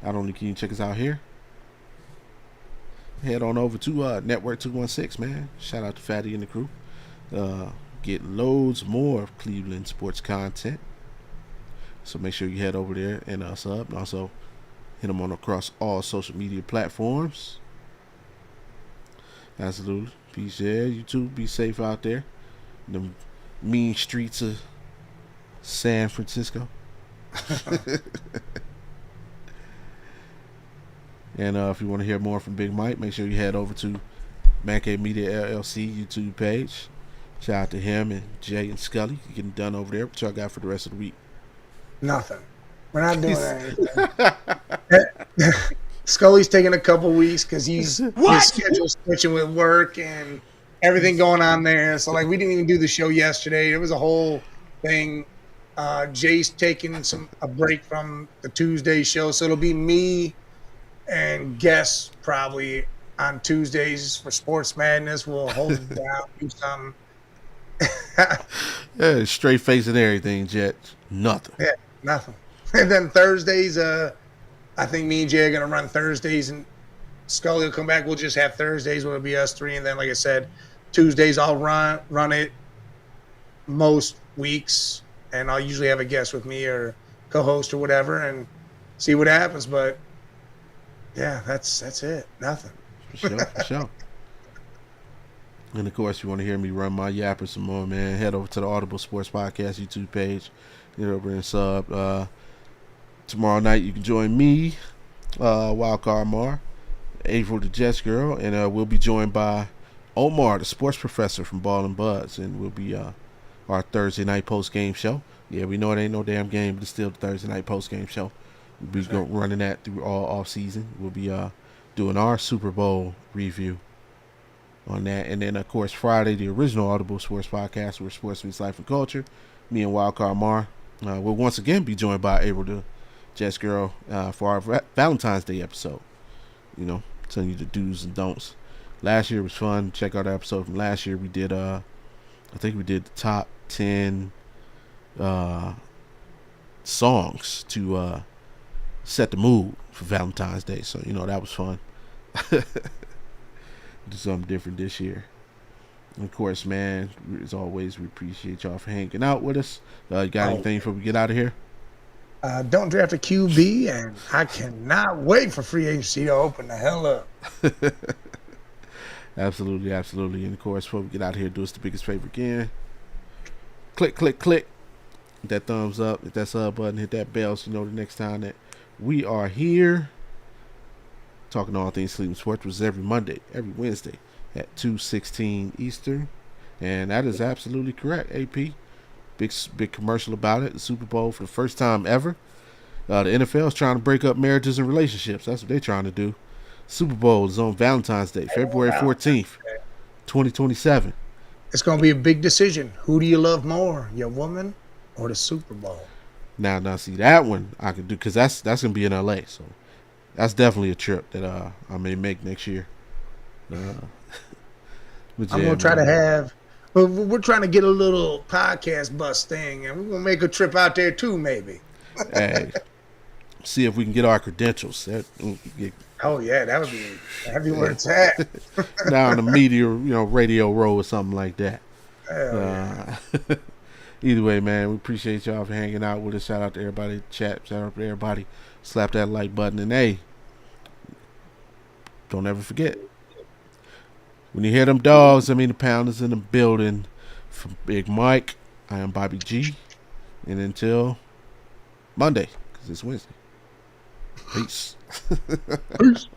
Speaker 1: not only can you check us out here, head on over to Network 216, man. Shout out to Fatty and the crew. Get loads more of Cleveland sports content. So make sure you head over there and sub. And also hit them on across all social media platforms. Absolutely. Peace, yeah. You too. Be safe out there. The mean streets of San Francisco. And if you want to hear more from Big Mike, make sure you head over to Man Cave Media LLC YouTube page. Shout out to him and Jay and Scully. You getting done over there. What y'all got for the rest of the week?
Speaker 2: Nothing. We're not doing anything. Scully's taking a couple weeks because his schedule's switching with work and everything going on there. So like we didn't even do the show yesterday. It was a whole thing. Jay's taking a break from the Tuesday show, so it'll be me and guests probably on Tuesdays for Sports Madness. We'll hold it down, do something.
Speaker 1: Yeah, straight face and everything, Jet. Nothing.
Speaker 2: Yeah, nothing. And then Thursdays, I think me and Jay are gonna run Thursdays, and Scully will come back. We'll just have Thursdays where it'll be us three, and then like I said, Tuesdays I'll run it most weeks, and I'll usually have a guest with me or co-host or whatever, and see what happens. But yeah, that's it. Nothing.
Speaker 1: For sure. And of course, if you want to hear me run my yapper some more, man, head over to the Audible Sports Podcast YouTube page. Get over and sub. Tomorrow night, you can join me, Wildcard Mar, April the Jets Girl, and we'll be joined by Omar, the sports professor from Ball and Buds, and we'll be our Thursday night post-game show. Yeah, we know it ain't no damn game, but it's still the Thursday night post-game show. We'll be running that through all off-season. We'll be doing our Super Bowl review on that. And then, of course, Friday, the original Audible Sports Podcast, where sports meets life and culture. Me and Wildcard Mar will once again be joined by April the Jets Girl for our Valentine's Day episode. You know, telling you the do's and don'ts. Last year was fun. Check out our episode from last year. We did, I think we did the top 10 songs to set the mood for Valentine's Day. So, you know, that was fun. Do something different this year. And of course, man, as always, we appreciate y'all for hanging out with us. You got anything before we get out of here?
Speaker 2: Don't draft a QB, and I cannot wait for free agency to open the hell up.
Speaker 1: Absolutely. And of course, before we get out of here, do us the biggest favor again. Click. Hit that thumbs up, hit that sub button, hit that bell so you know the next time that we are here. Talking all things Cleveland sports was every Monday, every Wednesday at 2:16 Eastern. And that is absolutely correct, AP. Big commercial about it. The Super Bowl for the first time ever. The NFL is trying to break up marriages and relationships. That's what they're trying to do. Super Bowl is on Valentine's Day, February 14th, 2027.
Speaker 2: It's going to be a big decision. Who do you love more, your woman or the Super Bowl?
Speaker 1: Now, see, that one I could do because that's going to be in LA. So that's definitely a trip that I may make next year.
Speaker 2: I'm going to try to have... We're trying to get a little podcast bus thing, and we're going to make a trip out there too, maybe.
Speaker 1: Hey, See if we can get our credentials. Get
Speaker 2: Oh yeah, that would be where it's at.
Speaker 1: down the media, radio row or something like that.
Speaker 2: Hell yeah.
Speaker 1: Either way, man, we appreciate y'all for hanging out with us. Shout out to everybody in the chat. Shout out to everybody. Slap that like button. And hey, don't ever forget, when you hear them dogs, I mean the pounders in the building. From Big Mike, I am Bobby G. And until Monday, because it's Wednesday. Peace.
Speaker 2: Peace.